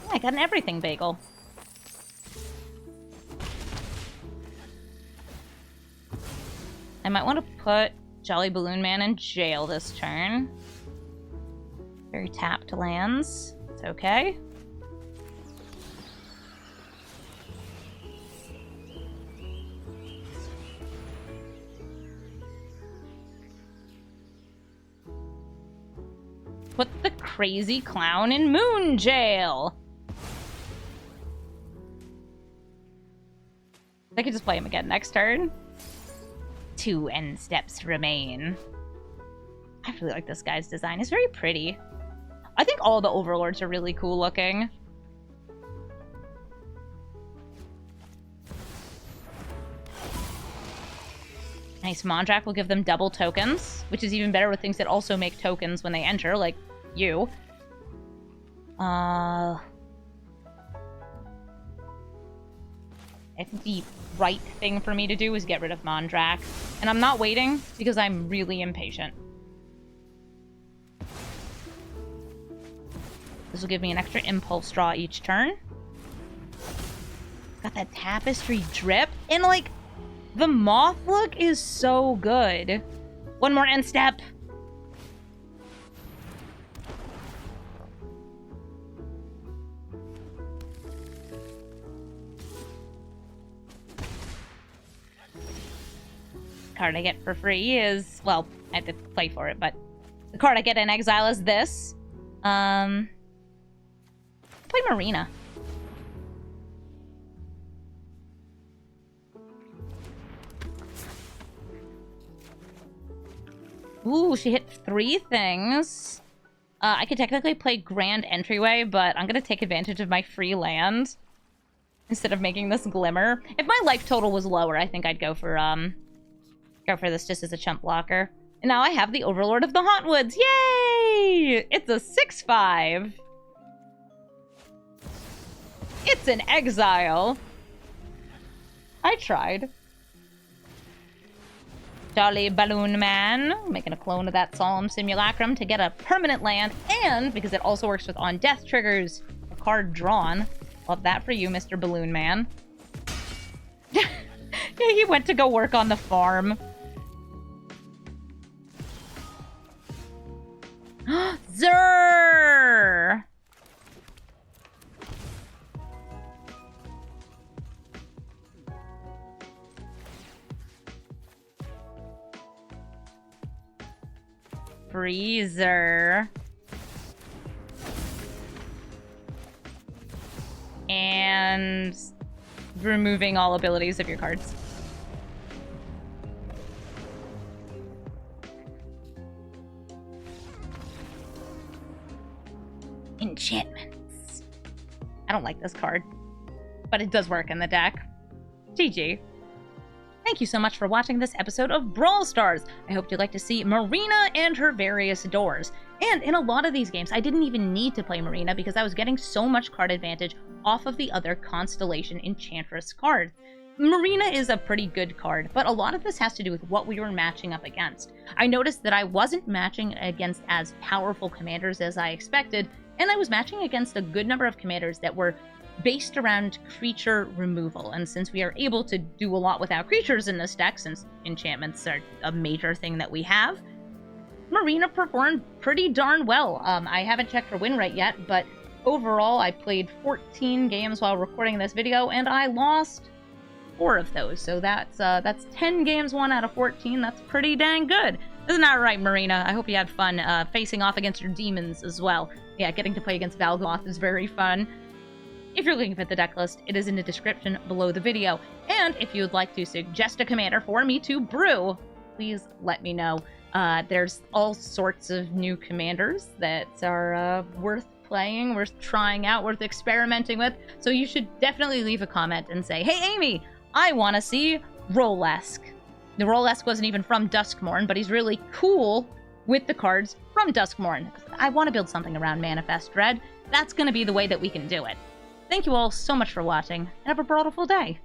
Oh, I got an everything bagel. I might want to put Jolly Balloon Man in jail this turn. Very tapped lands. It's okay. Put the crazy clown in moon jail. I could just play him again next turn. 2 end steps remain. I really like this guy's design. It's very pretty. I think all the overlords are really cool looking. Nice. Mondrak will give them double tokens, which is even better with things that also make tokens when they enter, like you. I think the right thing for me to do is get rid of Mondrak. And I'm not waiting because I'm really impatient. This will give me an extra impulse draw each turn. Got that tapestry drip. And, like, the moth look is so good. One more end step. Card I get for free is, well, I have to play for it, but the card I get in exile is this. Play Marina. Ooh, she hit 3 things. I could technically play Grand Entryway, but I'm gonna take advantage of my free land instead of making this Glimmer. If my life total was lower, I think I'd go for this just as a chump blocker. And now I have the Overlord of the Hauntwoods. Yay! It's a 6/5. It's an exile. I tried. Jolly Balloon Man. Making a clone of that Solemn Simulacrum to get a permanent land. And, because it also works with on death triggers, a card drawn. Love that for you, Mr. Balloon Man. Yeah, he went to go work on the farm. Zerr! Freezer. And removing all abilities of your cards. Enchantments. I don't like this card, but it does work in the deck. GG. Thank you so much for watching this episode of Brawl Stars. I hope you'd like to see Marina and her various doors. And in a lot of these games, I didn't even need to play Marina because I was getting so much card advantage off of the other Constellation Enchantress cards. Marina is a pretty good card, but a lot of this has to do with what we were matching up against. I noticed that I wasn't matching against as powerful commanders as I expected, and I was matching against a good number of commanders that were based around creature removal. And since we are able to do a lot without creatures in this deck, since enchantments are a major thing that we have, Marina performed pretty darn well. I haven't checked her win rate yet, but overall I played 14 games while recording this video, and I lost 4 of those. So that's 10 games won out of 14. That's pretty dang good. Isn't that right, Marina? I hope you had fun facing off against your demons as well. Yeah, getting to play against Valgavoth is very fun. If you're looking for the deck list, it is in the description below the video. And if you would like to suggest a commander for me to brew, please let me know. There's all sorts of new commanders that are worth playing, worth trying out, worth experimenting with. So you should definitely leave a comment and say, hey, Amy, I want to see Rolesque. The Rolesque wasn't even from Duskmourn, but he's really cool with the cards from Duskmourn. I want to build something around Manifest Dread. That's going to be the way that we can do it. Thank you all so much for watching, and have a brawlful day.